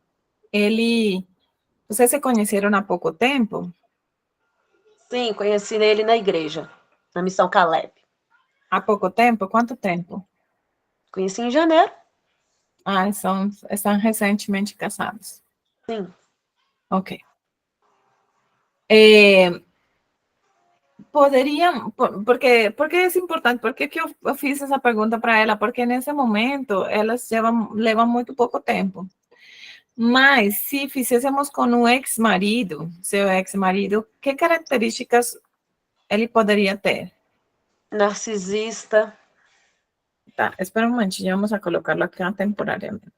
vocês se conheceram há pouco tempo? Sim, conheci ele na igreja, na Missão Caleb. Há pouco tempo? Quanto tempo? Conheci em janeiro. Ah, estão recentemente casados. Sim. Ok. É, porque é importante, porque que eu fiz essa pergunta para ela? Porque nesse momento elas levam muito pouco tempo. Mas se fizéssemos com um ex-marido, seu ex-marido, que características ele poderia ter? Narcisista. Tá, espera um momentinho, vamos a colocarlo aqui temporariamente.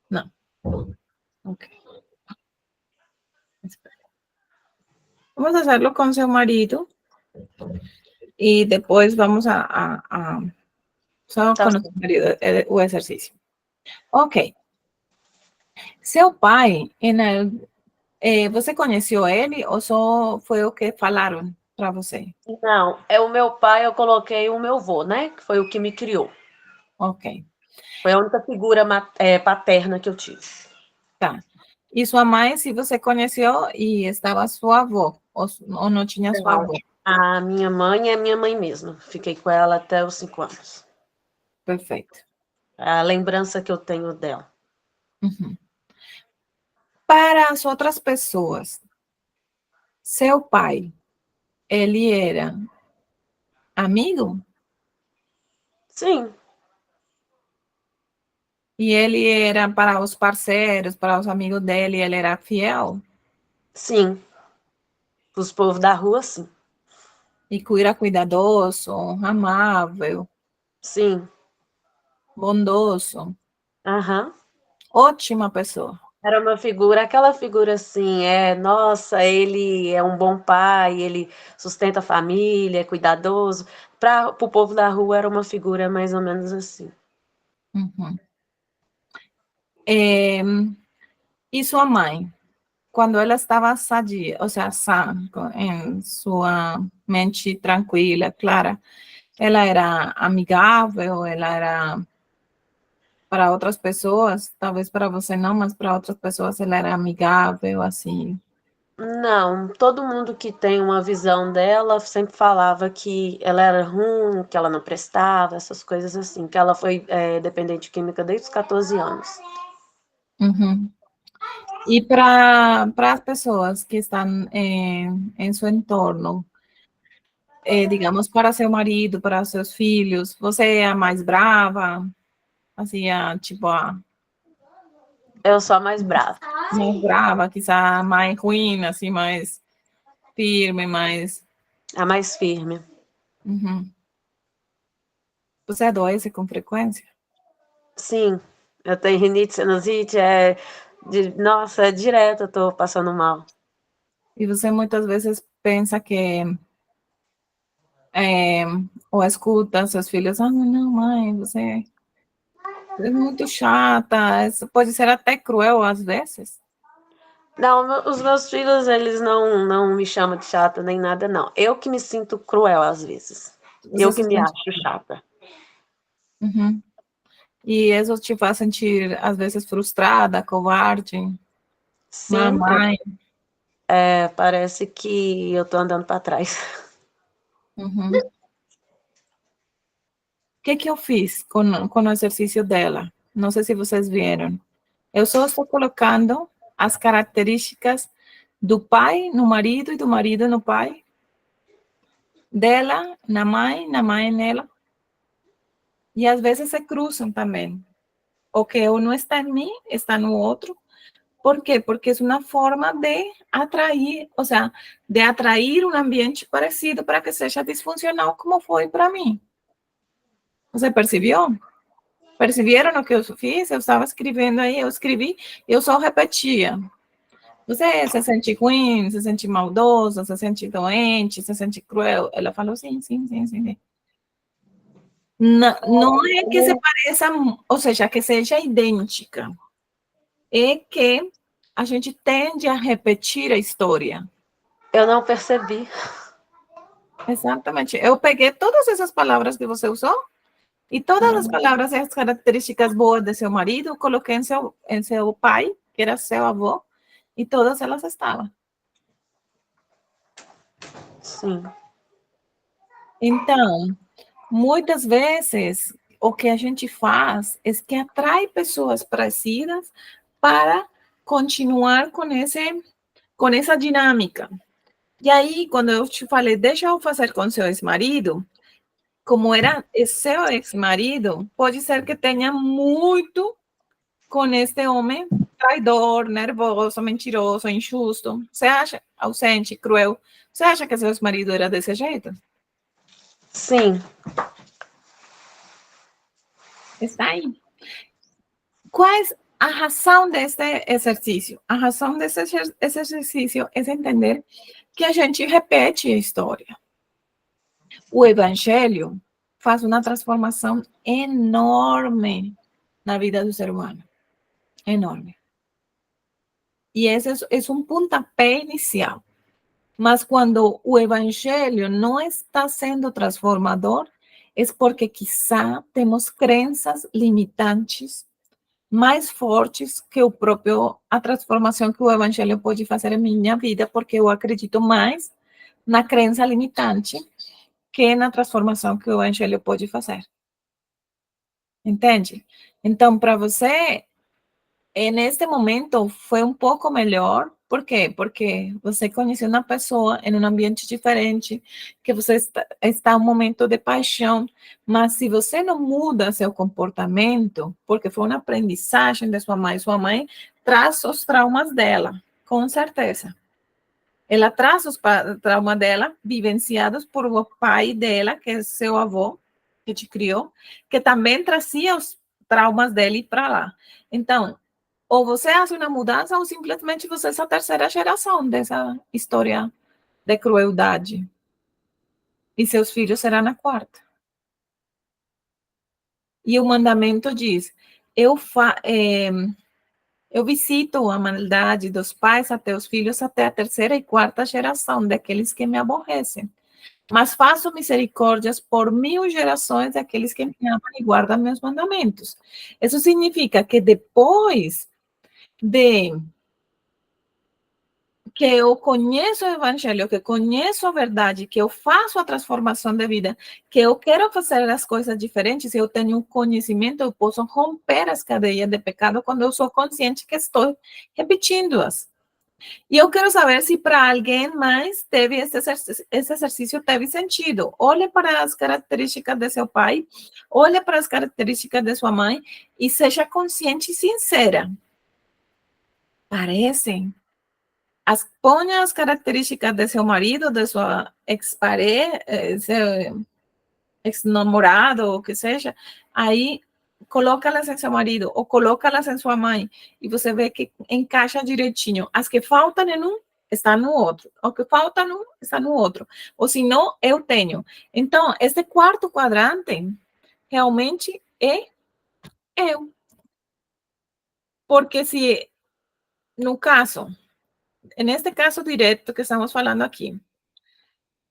Não. Ok. Espera. Vamos a hacerlo con su marido y después vamos só Tá. con su marido, o exercício. Ok. Seu pai, você conheceu ele ou só foi o que falaram para você? Não, é o meu pai, eu coloquei o meu vô, né? Que foi o que me criou. Ok, Foi a única figura paterna que eu tive. tá. E sua mãe, se você conheceu e estava sua avó, ou não tinha sua Não. avó? A minha mãe é minha mãe mesmo. Fiquei com ela até os 5 anos. Perfeito. A lembrança que eu tenho dela. Uhum. Para as outras pessoas, seu pai, ele era amigo? Sim, E ele era para os parceiros, para os amigos dele, ele era fiel? sim. Os povos da rua, sim. E era cuidadoso, amável, Sim. bondoso, Aham. ótima pessoa. Era uma figura, aquela figura assim, nossa, ele é um bom pai, ele sustenta a família, é cuidadoso. Para o povo da rua era uma figura mais ou menos assim. Uhum. E sua mãe, quando ela estava sadia, ou seja, sã, em sua mente tranquila, clara, ela era amigável, ela era para outras pessoas, talvez para você não, mas para outras pessoas ela era amigável, assim. Não, todo mundo que tem uma visão dela sempre falava que ela era ruim, que ela não prestava, essas coisas assim, que ela foi dependente de química desde os 14 anos. Uhum. E para as pessoas que estão em seu entorno, digamos, para seu marido, para seus filhos, você é a mais brava? Assim, tipo, Eu sou a mais brava. mais brava, quizá mais ruim, assim, mais firme, mais... A mais firme. Uhum. Você adoece com frequência? Sim, eu tenho rinite, sinusite, nossa, é direto, eu tô passando mal. E você muitas vezes pensa que, ou escuta seus filhos, não, mãe, você é muito chata, isso pode ser até cruel às vezes. Não, os meus filhos, eles não me chamam de chata nem nada, não. Eu que me sinto cruel às vezes. Você Eu se que me sente... acho chata. Uhum. E isso te faz sentir, às vezes, frustrada, covarde, Sim, mamãe. parece que eu tô andando para trás. Uhum. O que eu fiz com o exercício dela? Não sei se vocês viram. Eu só estou colocando as características do pai no marido e do marido no pai, dela na mãe nela. E às vezes se cruzam também. O que não está em mim, está no outro. ¿Por quê? Porque é uma forma de atrair, ou seja, de atrair um ambiente parecido para que seja disfuncional como foi para mim. Você percebeu? Perceberam o que eu fiz? Eu estava escrevendo aí, eu escrevi, eu só repetia. Você se sente ruim, se sente maldosa, se sente doente, se sente cruel? Ela falou sim, sim, sim, sim, sim. Não é que se pareça, ou seja, que seja idêntica. É que a gente tende a repetir a história. Eu não percebi. Exatamente. Eu peguei todas essas palavras que você usou e todas as palavras e as características boas de seu marido, coloquei em seu pai, que era seu avô, e todas elas estavam. Sim. Então, muitas vezes, o que a gente faz é que atrai pessoas parecidas para continuar com essa dinâmica. E aí, quando eu te falei, deixa eu fazer com seu ex-marido, como era seu ex-marido, pode ser que tenha muito com este homem traidor, nervoso, mentiroso, injusto. Você acha? Ausente, cruel. Você acha que seu ex-marido era desse jeito? Sim. Está aí. Qual é a razão deste exercício? A razão desse exercício é entender que a gente repete a história. O evangelho faz uma transformação enorme na vida do ser humano. Enorme. E esse é um pontapé inicial. Mas quando o evangelho não está sendo transformador, é porque quizá temos crenças limitantes mais fortes que a transformação que o evangelho pode fazer em minha vida, porque eu acredito mais na crença limitante que na transformação que o evangelho pode fazer. Entende? Então, para você, neste momento foi um pouco melhor. Por quê? Porque você conheceu uma pessoa em um ambiente diferente, que você está em um momento de paixão, mas se você não muda seu comportamento, porque foi uma aprendizagem de sua mãe traz os traumas dela, com certeza. Ela traz os traumas dela, vivenciados por o pai dela, que é seu avô, que te criou, que também trazia os traumas dele para lá. Então, ou você faz uma mudança, ou simplesmente você é a terceira geração dessa história de crueldade. E seus filhos serão a quarta. E o mandamento diz: eu visito a maldade dos pais até os filhos, até a terceira e quarta geração daqueles que me aborrecem. Mas faço misericórdias por 1000 gerações daqueles que me amam e guardam meus mandamentos. Isso significa que depois de que eu conheço o evangelho, que conheço a verdade, que eu faço a transformação de vida, que eu quero fazer as coisas diferentes, eu tenho um conhecimento, eu posso romper as cadeias de pecado quando eu sou consciente que estou repetindo-as. E eu quero saber se para alguém mais teve esse exercício teve sentido. Olhe para as características de seu pai, olhe para as características de sua mãe e seja consciente e sincera. Parecem. Ponha as características de seu marido, de sua ex-pareja, seu ex-namorado, ou o que seja, aí coloca-las em seu marido, ou coloca-las em sua mãe, e você vê que encaixa direitinho. As que faltam em um, está no outro. O que falta em um, está no outro. Ou se não, eu tenho. Então, este quarto quadrante realmente é eu. Porque se, no caso, neste caso direto que estamos falando aqui,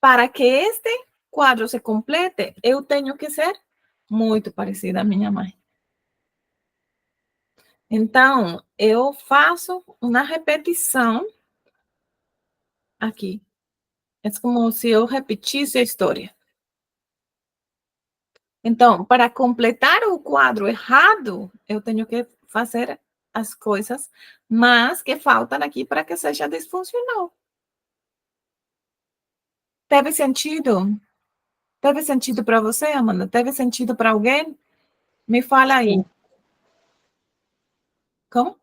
para que este quadro se complete, eu tenho que ser muito parecida à minha mãe. Então, eu faço uma repetição aqui. É como se eu repetisse a história. Então, para completar o quadro errado, eu tenho que fazer as coisas, mas que faltam aqui para que seja disfuncional. Teve sentido? Teve sentido para você, Amanda? Teve sentido para alguém? Me fala aí. Como?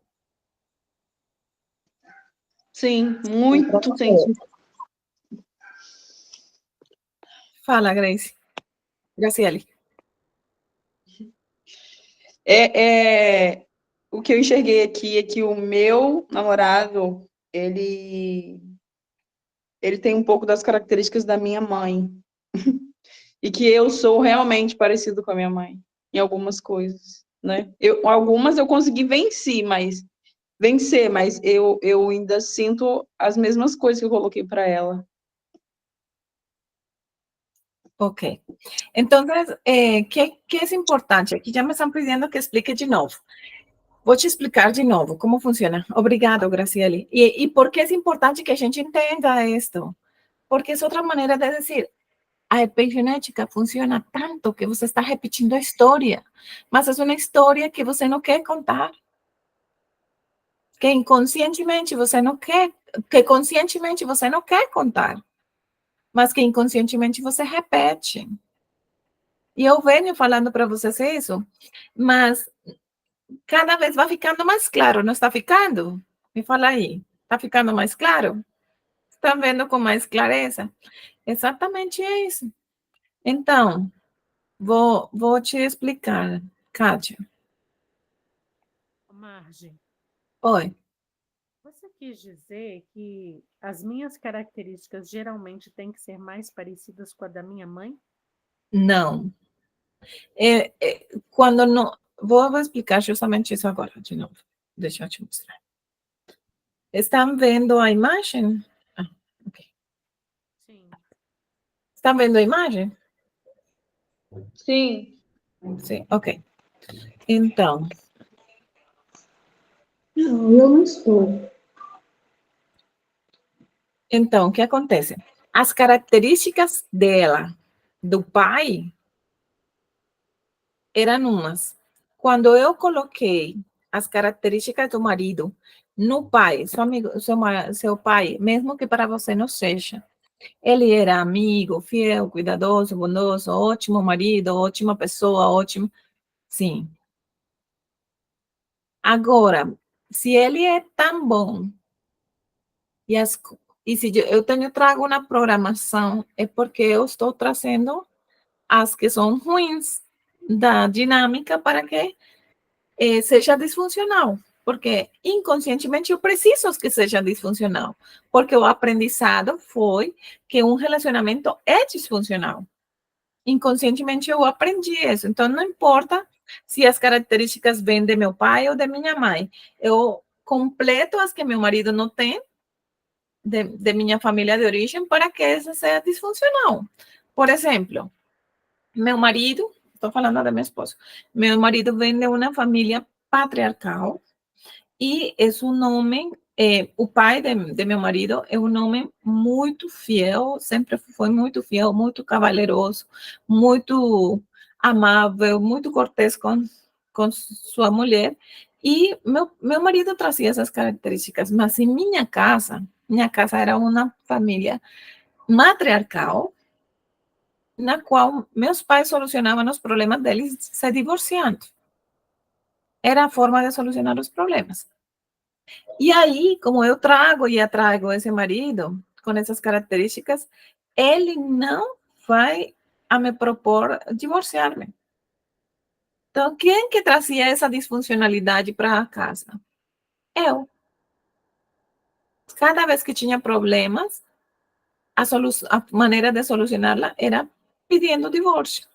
Sim, muito sentido. Fala, Grace. Graciele. O que eu enxerguei aqui é que o meu namorado, ele tem um pouco das características da minha mãe. E que eu sou realmente parecido com a minha mãe em algumas coisas, né? Algumas eu consegui vencer, mas eu ainda sinto as mesmas coisas que eu coloquei para ela. Ok. Entonces, ¿qué es importante? Aquí ya me están pidiendo que explique de nuevo. Voy a explicar de nuevo cómo funciona. Obrigado, Graciele. ¿Y por qué es importante que a gente entenda esto? Porque es otra manera de decir, a epigenética funciona tanto que você está repetindo a história, mas é uma história que você não quer contar. Que inconscientemente você não quer, que conscientemente você não quer contar, mas que inconscientemente você repete. E eu venho falando para vocês isso, mas cada vez vai ficando mais claro, não está ficando? Me fala aí, está ficando mais claro? Estão vendo com mais clareza? Exatamente isso. Então, vou te explicar, Kátia. Marge, Oi. você quis dizer que as minhas características geralmente têm que ser mais parecidas com a da minha mãe? Não. Quando não. Vou explicar justamente isso agora, de novo. Deixa eu te mostrar. Estão vendo a imagem? Ah, ok. Sim. Estão vendo a imagem? Sim. Sim, ok. Então, Não, eu não estou. o que acontece? As características dela, do pai, eram umas. Quando eu coloquei as características do marido no pai, seu amigo, seu pai, mesmo que para você não seja, ele era amigo, fiel, cuidadoso, bondoso, ótimo marido, ótima pessoa, ótimo. Sim. Agora, se ele é tão bom e, e se eu trago uma programação, é porque eu estou trazendo as que são ruins da dinâmica para que seja disfuncional. Porque inconscientemente eu preciso que seja disfuncional. Porque o aprendizado foi que um relacionamento é disfuncional. Inconscientemente eu aprendi isso. Então, não importa se as características vêm de meu pai ou de minha mãe. Eu completo as que meu marido não tem, de minha família de origem, para que essa seja disfuncional. Por exemplo, meu marido, estou falando da minha esposa, meu marido vem de uma família patriarcal e é um homem, o pai de meu marido é um homem muito fiel, sempre foi muito fiel, muito cavalheroso, muito amável, muito cortês com sua mulher. E meu marido trazia essas características, mas em minha casa era uma família matriarcal, na qual meus pais solucionavam os problemas deles se divorciando. Era a forma de solucionar os problemas. E aí, como eu trago e atrago esse marido com essas características, ele não vai a me propor divorciar-me. Então, quem que trazia essa disfuncionalidade para a casa? Eu. Cada vez que tinha problemas, a maneira de solucioná-la era pedindo divórcio.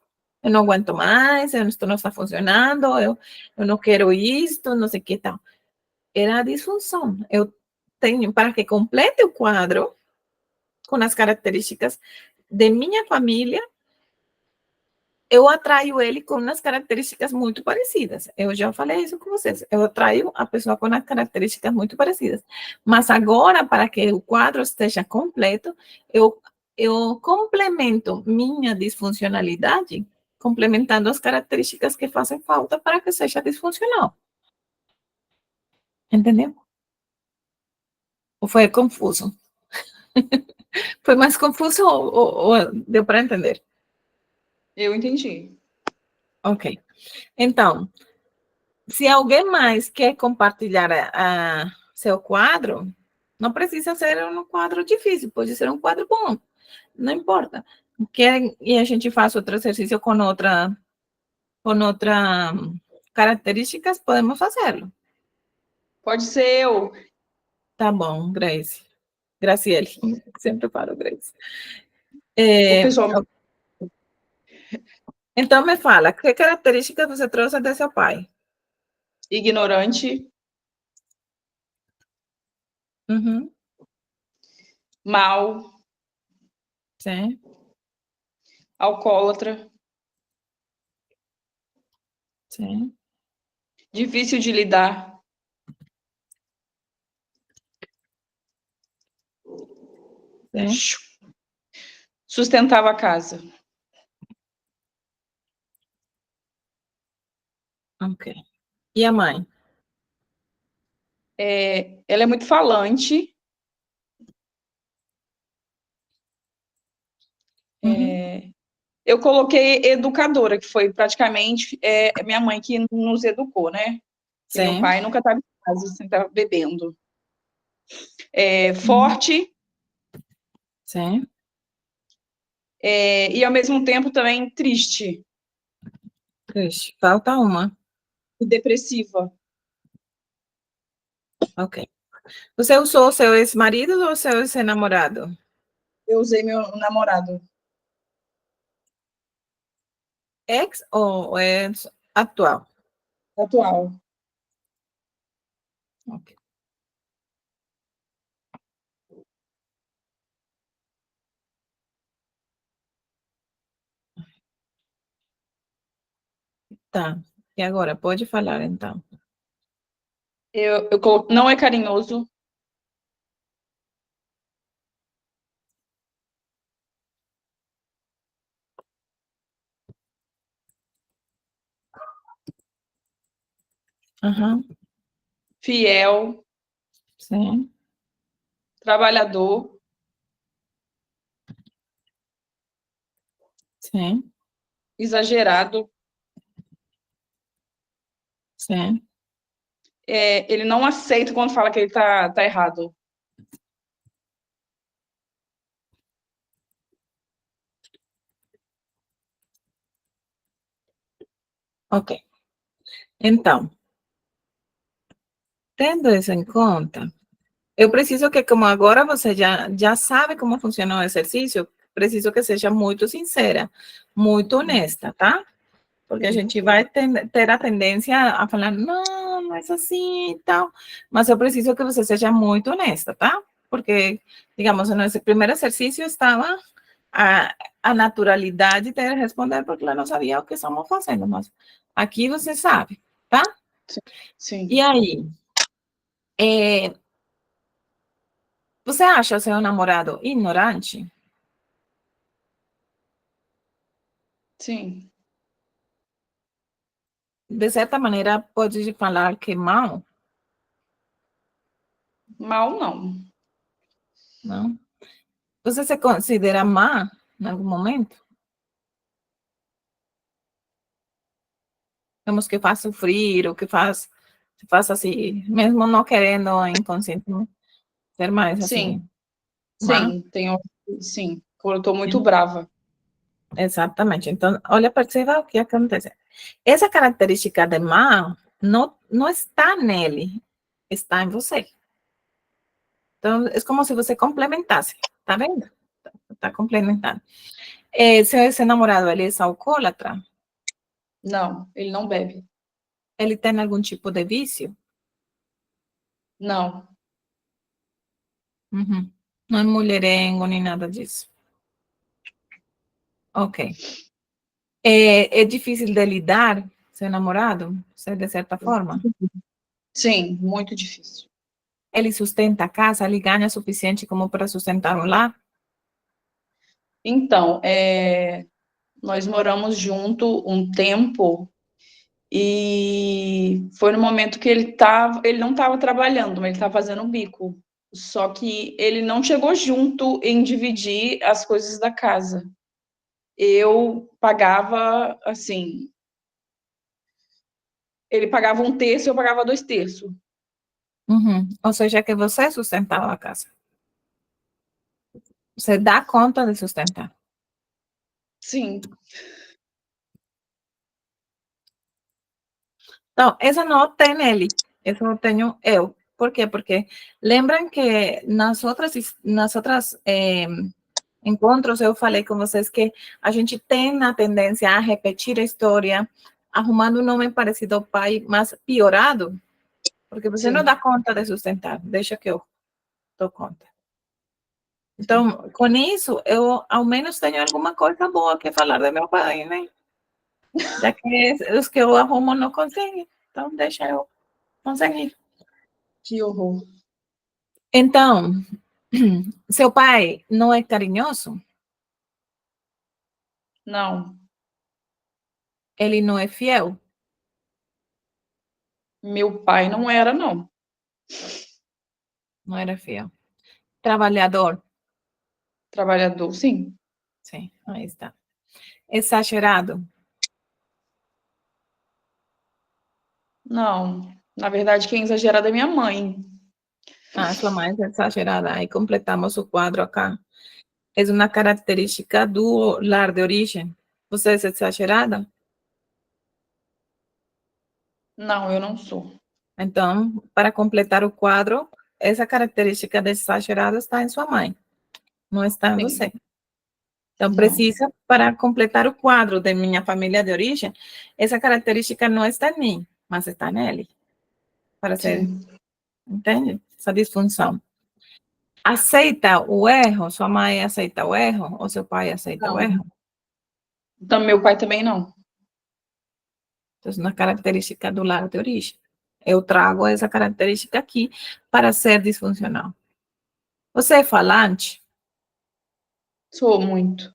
Eu não aguento mais, isto não está funcionando, eu não quero isto, não sei o que tal. Era a disfunção. Eu tenho, para que complete o quadro, com as características de minha família, eu atraio ele com umas características muito parecidas. Eu já falei isso com vocês. Eu atraio a pessoa com as características muito parecidas. Mas agora, para que o quadro esteja completo, eu complemento minha disfuncionalidade, complementando as características que fazem falta para que seja disfuncional. Entendeu? Ou foi confuso? Foi mais confuso ou deu para entender? Eu entendi. Ok. Então, se alguém mais quer compartilhar seu quadro, não precisa ser um quadro difícil, pode ser um quadro bom, não importa. Querem e a gente faz outro exercício com outra características, podemos fazê-lo. Pode ser eu. Tá bom, Grace. Graciele, sempre falo Grace. O pessoal Então, me fala, que características você trouxe de seu pai? ignorante, Uhum, mau, sim, alcoólatra, sim, difícil de lidar, sim, sustentava a casa. ok. E a mãe? Ela é muito falante, Uhum, eu coloquei educadora, que foi praticamente minha mãe que nos educou, né? Que meu sim, pai nunca estava em casa, sempre estava bebendo. uhum, Forte, sim, e ao mesmo tempo também triste triste. Falta uma. e depressiva. Ok. Você usou seu ex-marido ou seu ex-namorado? Eu usei meu namorado Ex ou ex atual? atual. Ok. Tá. E agora, pode falar, então. Não é carinhoso, Aham, fiel, sim, trabalhador, sim, exagerado. sim. Ele não aceita quando fala que ele tá errado. Ok. Então, tendo isso em conta, eu preciso que, como agora você já sabe como funciona o exercício, preciso que seja muito sincera, muito honesta, tá? Porque a Sim, gente vai ter a tendência a falar, não, não é assim e tal. Mas eu preciso que você seja muito honesta, tá? Porque, digamos, no primeiro exercício estava a naturalidade de responder, porque ela não sabia o que estamos fazendo, mas aqui você sabe, tá? E sim, aí, você acha seu namorado ignorante? sim. De certa maneira, pode falar que mal, Mal, não. não? Você se considera má em algum momento? Temos que faz sofrer, ou que faz assim, mesmo não querendo inconscientemente ser mais Sim, assim, má? sim, sim. Quando eu tô muito brava. Exatamente. Então, olha, perceba o que acontece. Essa característica de má não está nele, está em você. Então, é como se você complementasse, tá vendo? Está complementando. Seu namorado, ele é alcoólatra? Não, ele não bebe. Ele tem algum tipo de vício? Não, Uhum. Não é mulherengo nem nada disso. Ok. É difícil de lidar, seu namorado, de certa forma? Sim, muito difícil. Ele sustenta a casa, ele ganha suficiente como para sustentar um lar? Então, nós moramos junto um tempo e foi no momento que ele não estava trabalhando, mas ele estava fazendo um bico. Só que ele não chegou junto em dividir as coisas da casa. Eu pagava, assim, ele pagava 1/3, eu pagava 2/3. Uhum. Ou seja, que você sustentava a casa. Você dá conta de sustentar. Sim, Então, essa não tem ele, essa não tenho eu. Por quê? Porque lembram que nas outras encontros eu falei com vocês que a gente tem a tendência a repetir a história, arrumando um nome parecido ao pai, mas piorado, porque você sim. não dá conta de sustentar, deixa que eu dou conta. Então, com isso, eu ao menos tenho alguma coisa boa que falar do meu pai, né? Já que os que eu arrumo não conseguem, então deixa eu conseguir. Que horror. Então, seu pai não é carinhoso? Não, Ele não é fiel? meu pai não era, não. Não era fiel. Trabalhador? Trabalhador, sim. Sim, aí está. Exagerado? Não. Na verdade, quem exagerado é minha mãe. Ah, sua mãe é exagerada. Aí completamos o quadro acá. É uma característica do lar de origem. Você é exagerada? Não, eu não sou. Então, para completar o quadro, essa característica de exagerado está em sua mãe, não está em Sim, você. Então, não. precisa, para completar o quadro de minha família de origem, essa característica não está em mim, mas está nele, para ser, Sim. entende? Essa disfunção. Aceita o erro? Sua mãe aceita o erro? Ou seu pai aceita o Não. erro? Então, meu pai também não. Então, uma característica do lar de origem. Eu trago essa característica aqui para ser disfuncional. Você é falante? Sou muito.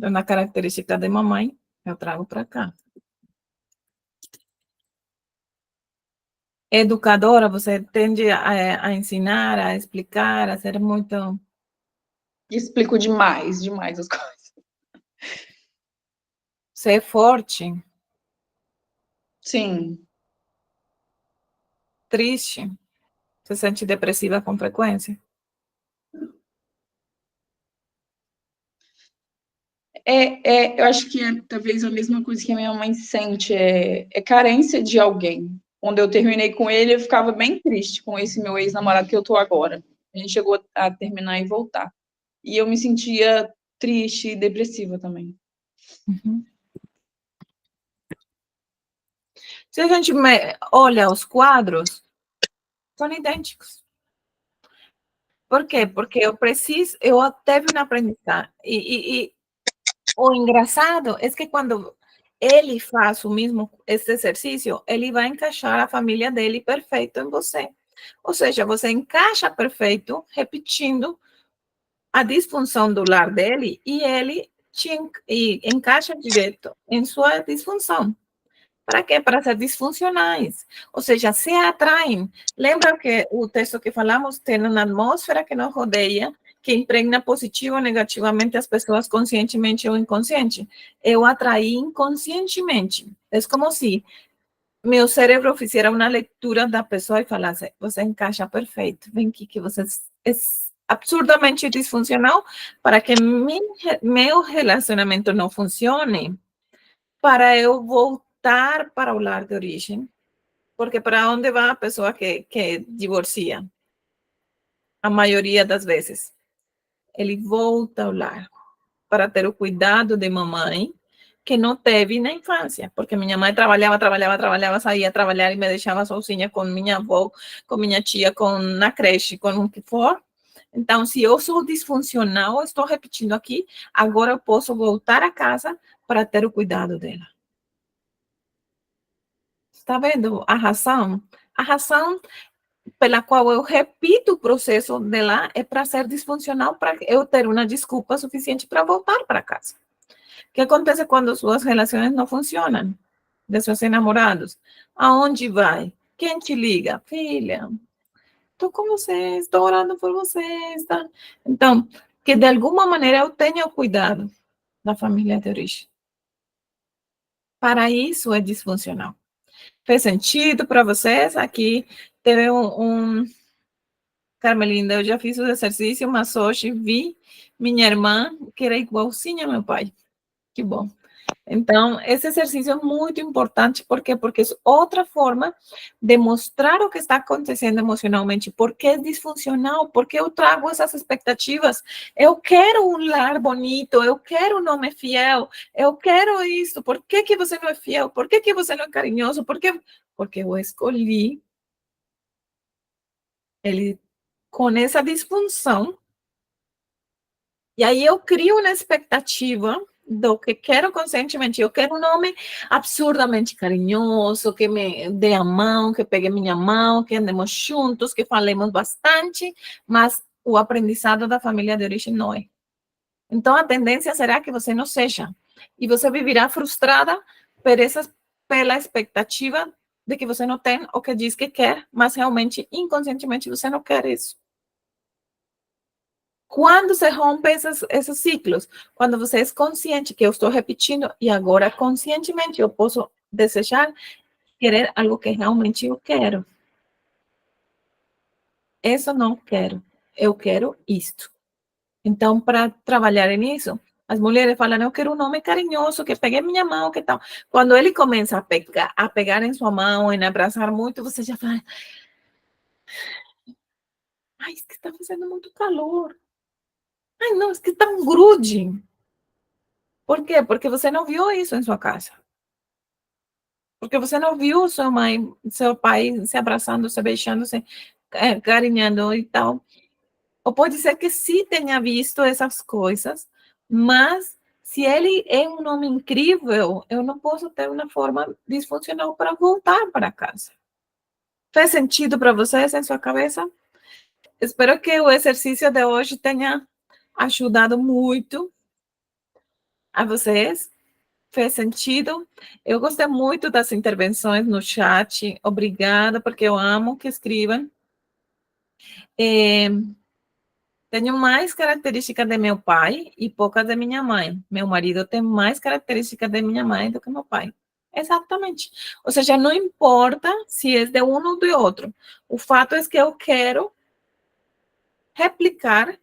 É uma característica de mamãe, eu trago para cá. Educadora, você tende a ensinar, a explicar, a ser muito... Explico demais, demais as coisas. Você é forte, Sim. triste, se sente depressiva com frequência. Eu acho que é talvez a mesma coisa que a minha mãe sente, é carência de alguém. Quando eu terminei com ele, eu ficava bem triste com esse meu ex-namorado que eu tô agora. A gente chegou a terminar e voltar. E eu me sentia triste e depressiva também. Uhum. Se a gente olha os quadros, são idênticos. Por quê? Porque eu teve um aprendizado. E o engraçado é que quando ele faz o mesmo, esse exercício, ele vai encaixar a família dele perfeito em você. Ou seja, você encaixa perfeito, repetindo a disfunção do lar dele, e ele encaixa direto em sua disfunção. Para quê? Para ser disfuncionais. Ou seja, se atraem. Lembra que o texto que falamos tem uma atmosfera que nos rodeia, que impregna positivo ou negativamente as pessoas, conscientemente ou inconsciente. Eu atraí inconscientemente. É como se meu cérebro fizesse uma leitura da pessoa e falasse: você encaixa perfeito, vem aqui que você é absurdamente disfuncional para que meu relacionamento não funcione, para eu voltar para o lar de origem. Porque para onde vai a pessoa que divorcia? A maioria das vezes. Ele volta ao lar para ter o cuidado de mamãe que não teve na infância, porque minha mãe trabalhava, saía a trabalhar e me deixava sozinha com minha avó, com minha tia, com na creche, com o que for. Então, se eu sou disfuncional, estou repetindo aqui, agora eu posso voltar a casa para ter o cuidado dela. Está vendo a razão? A razão pela qual eu repito o processo dela é para ser disfuncional, para eu ter uma desculpa suficiente para voltar para casa. O que acontece quando suas relações não funcionam? De seus enamorados? Aonde vai? Quem te liga? Filha, estou com vocês, estou orando por vocês. Tá? Então, que de alguma maneira eu tenha o cuidado da família de origem. Para isso é disfuncional. Fez sentido para vocês? Aqui teve Carmelinda, eu já fiz o exercício, mas hoje vi minha irmã, que era igualzinha ao meu pai. Que bom. Então, esse exercício é muito importante, por quê? Porque é outra forma de mostrar o que está acontecendo emocionalmente, por que é disfuncional, por que eu trago essas expectativas. Eu quero um lar bonito, eu quero um homem fiel, eu quero isso. Por que que você não é fiel? Por que que você não é carinhoso? Porque eu escolhi ele com essa disfunção. E aí eu crio uma expectativa do que quero conscientemente. Eu quero um homem absurdamente carinhoso, que me dê a mão, que pegue minha mão, que andemos juntos, que falemos bastante, mas o aprendizado da família de origem não é. Então, a tendência será que você não seja. E você viverá frustrada pela expectativa de que você não tem o que diz que quer, mas realmente, inconscientemente, você não quer isso. Quando se rompem esses ciclos? Quando você é consciente que eu estou repetindo e agora conscientemente eu posso desejar, querer algo que realmente eu quero. Isso não quero. Eu quero isto. Então, para trabalhar nisso, as mulheres falam, eu quero um homem carinhoso, que pegue minha mão, que tal. Quando ele começa a pegar em sua mão, em abraçar muito, você já fala, ai, isso que está fazendo muito calor. Ai, não, isso que está um grude. Por quê? Porque você não viu isso em sua casa. Porque você não viu sua mãe, seu pai se abraçando, se beijando, se carinhando e tal. Ou pode ser que sim tenha visto essas coisas, mas se ele é um homem incrível, eu não posso ter uma forma disfuncional para voltar para casa. Faz sentido para vocês em sua cabeça? Espero que o exercício de hoje tenha ajudado muito a vocês. Fez sentido? Eu gostei muito das intervenções no chat. Obrigada, porque eu amo que escrevam. Tenho mais características de meu pai e poucas de minha mãe. Meu marido tem mais características de minha mãe do que meu pai. Exatamente. Ou seja, não importa se é de um ou de outro. O fato é que eu quero replicar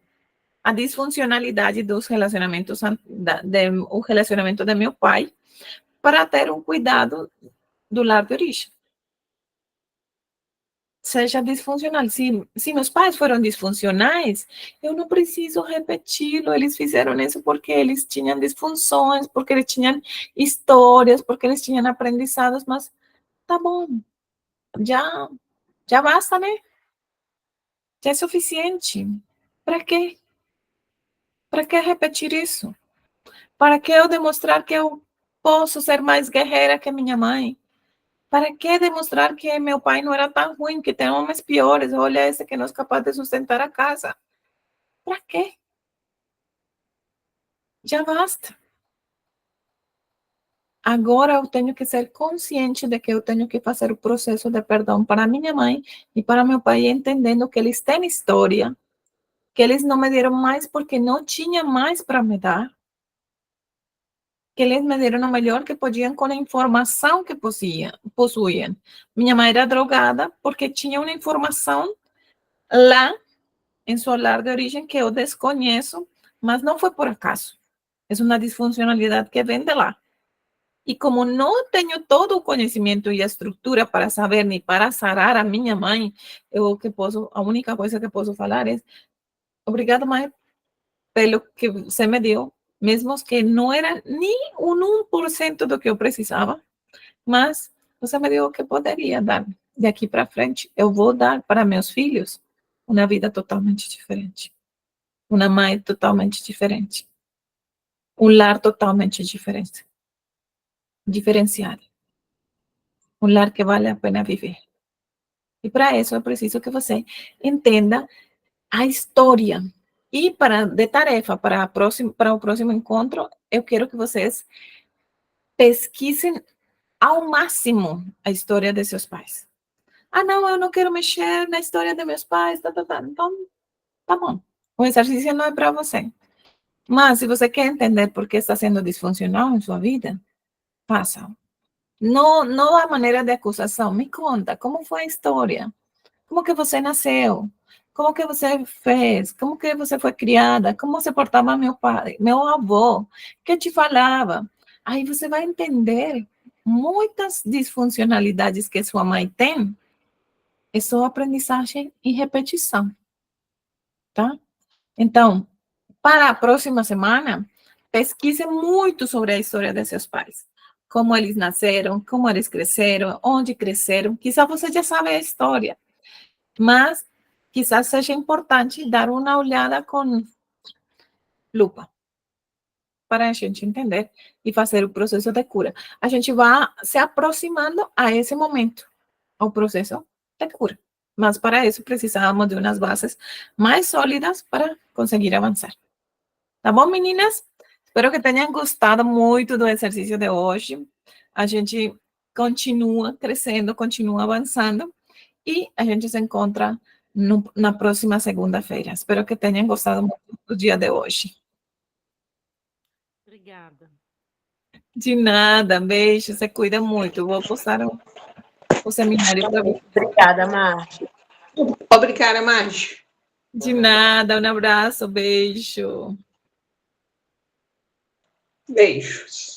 a disfuncionalidade dos relacionamentos, o relacionamento de meu pai, para ter um cuidado do lar de origem. Seja disfuncional. Se meus pais foram disfuncionais, eu não preciso repeti-lo. Eles fizeram isso porque eles tinham disfunções, porque eles tinham histórias, porque eles tinham aprendizados, mas tá bom, já basta, né? Já é suficiente. Para quê? Para que repetir isso? Para que eu demonstrar que eu posso ser mais guerreira que minha mãe? Para que demonstrar que meu pai não era tão ruim, que tem homens piores? Olha esse que não é capaz de sustentar a casa. Para quê? Já basta. Agora eu tenho que ser consciente de que eu tenho que fazer o processo de perdão para minha mãe e para meu pai, entendendo que eles têm história, que eles não me deram mais porque não tinha mais para me dar, que eles me deram o melhor que podiam com a informação que possuíam. Minha mãe era drogada porque tinha uma informação lá em seu lar de origem que eu desconheço, mas não foi por acaso. É uma disfuncionalidade que vem de lá. E como não tenho todo o conhecimento e a estrutura para saber nem para sarar a minha mãe, a única coisa que posso falar é obrigada, mãe, pelo que você me deu, mesmo que não era nem um 1% do que eu precisava, mas você me deu o que poderia dar. De aqui para frente, eu vou dar para meus filhos uma vida totalmente diferente, uma mãe totalmente diferente, um lar totalmente diferente. diferenciado, um lar que vale a pena viver. E para isso é preciso que você entenda a história. E de tarefa para o próximo encontro, eu quero que vocês pesquisem ao máximo a história de seus pais. Ah, não, eu não quero mexer na história de meus pais, Então, tá bom. O exercício não é para você. Mas, se você quer entender por que está sendo disfuncional em sua vida, faça. Não há maneira de acusação. Me conta, como foi a história? Como que você nasceu? Como que você fez? Como que você foi criada? Como se portava meu pai, meu avô? Que te falava? Aí você vai entender muitas disfuncionalidades que sua mãe tem. É só aprendizagem e repetição, tá? Então, para a próxima semana, pesquise muito sobre a história de seus pais. Como eles nasceram, como eles cresceram, onde cresceram. Quizá você já sabe a história, mas quizás seja importante dar uma olhada com lupa para a gente entender e fazer o processo de cura. A gente vai se aproximando a esse momento, ao processo de cura. Mas para isso precisamos de umas bases mais sólidas para conseguir avançar. Tá bom, meninas? Espero que tenham gostado muito do exercício de hoje. A gente continua crescendo, continua avançando e a gente se encontra na próxima segunda-feira. Espero que tenham gostado muito do dia de hoje. Obrigada. De nada, beijo, se cuida muito. Vou postar o seminário para você. Obrigada, Márcia. Obrigada, Márcia. De nada, um abraço, beijo. Beijos.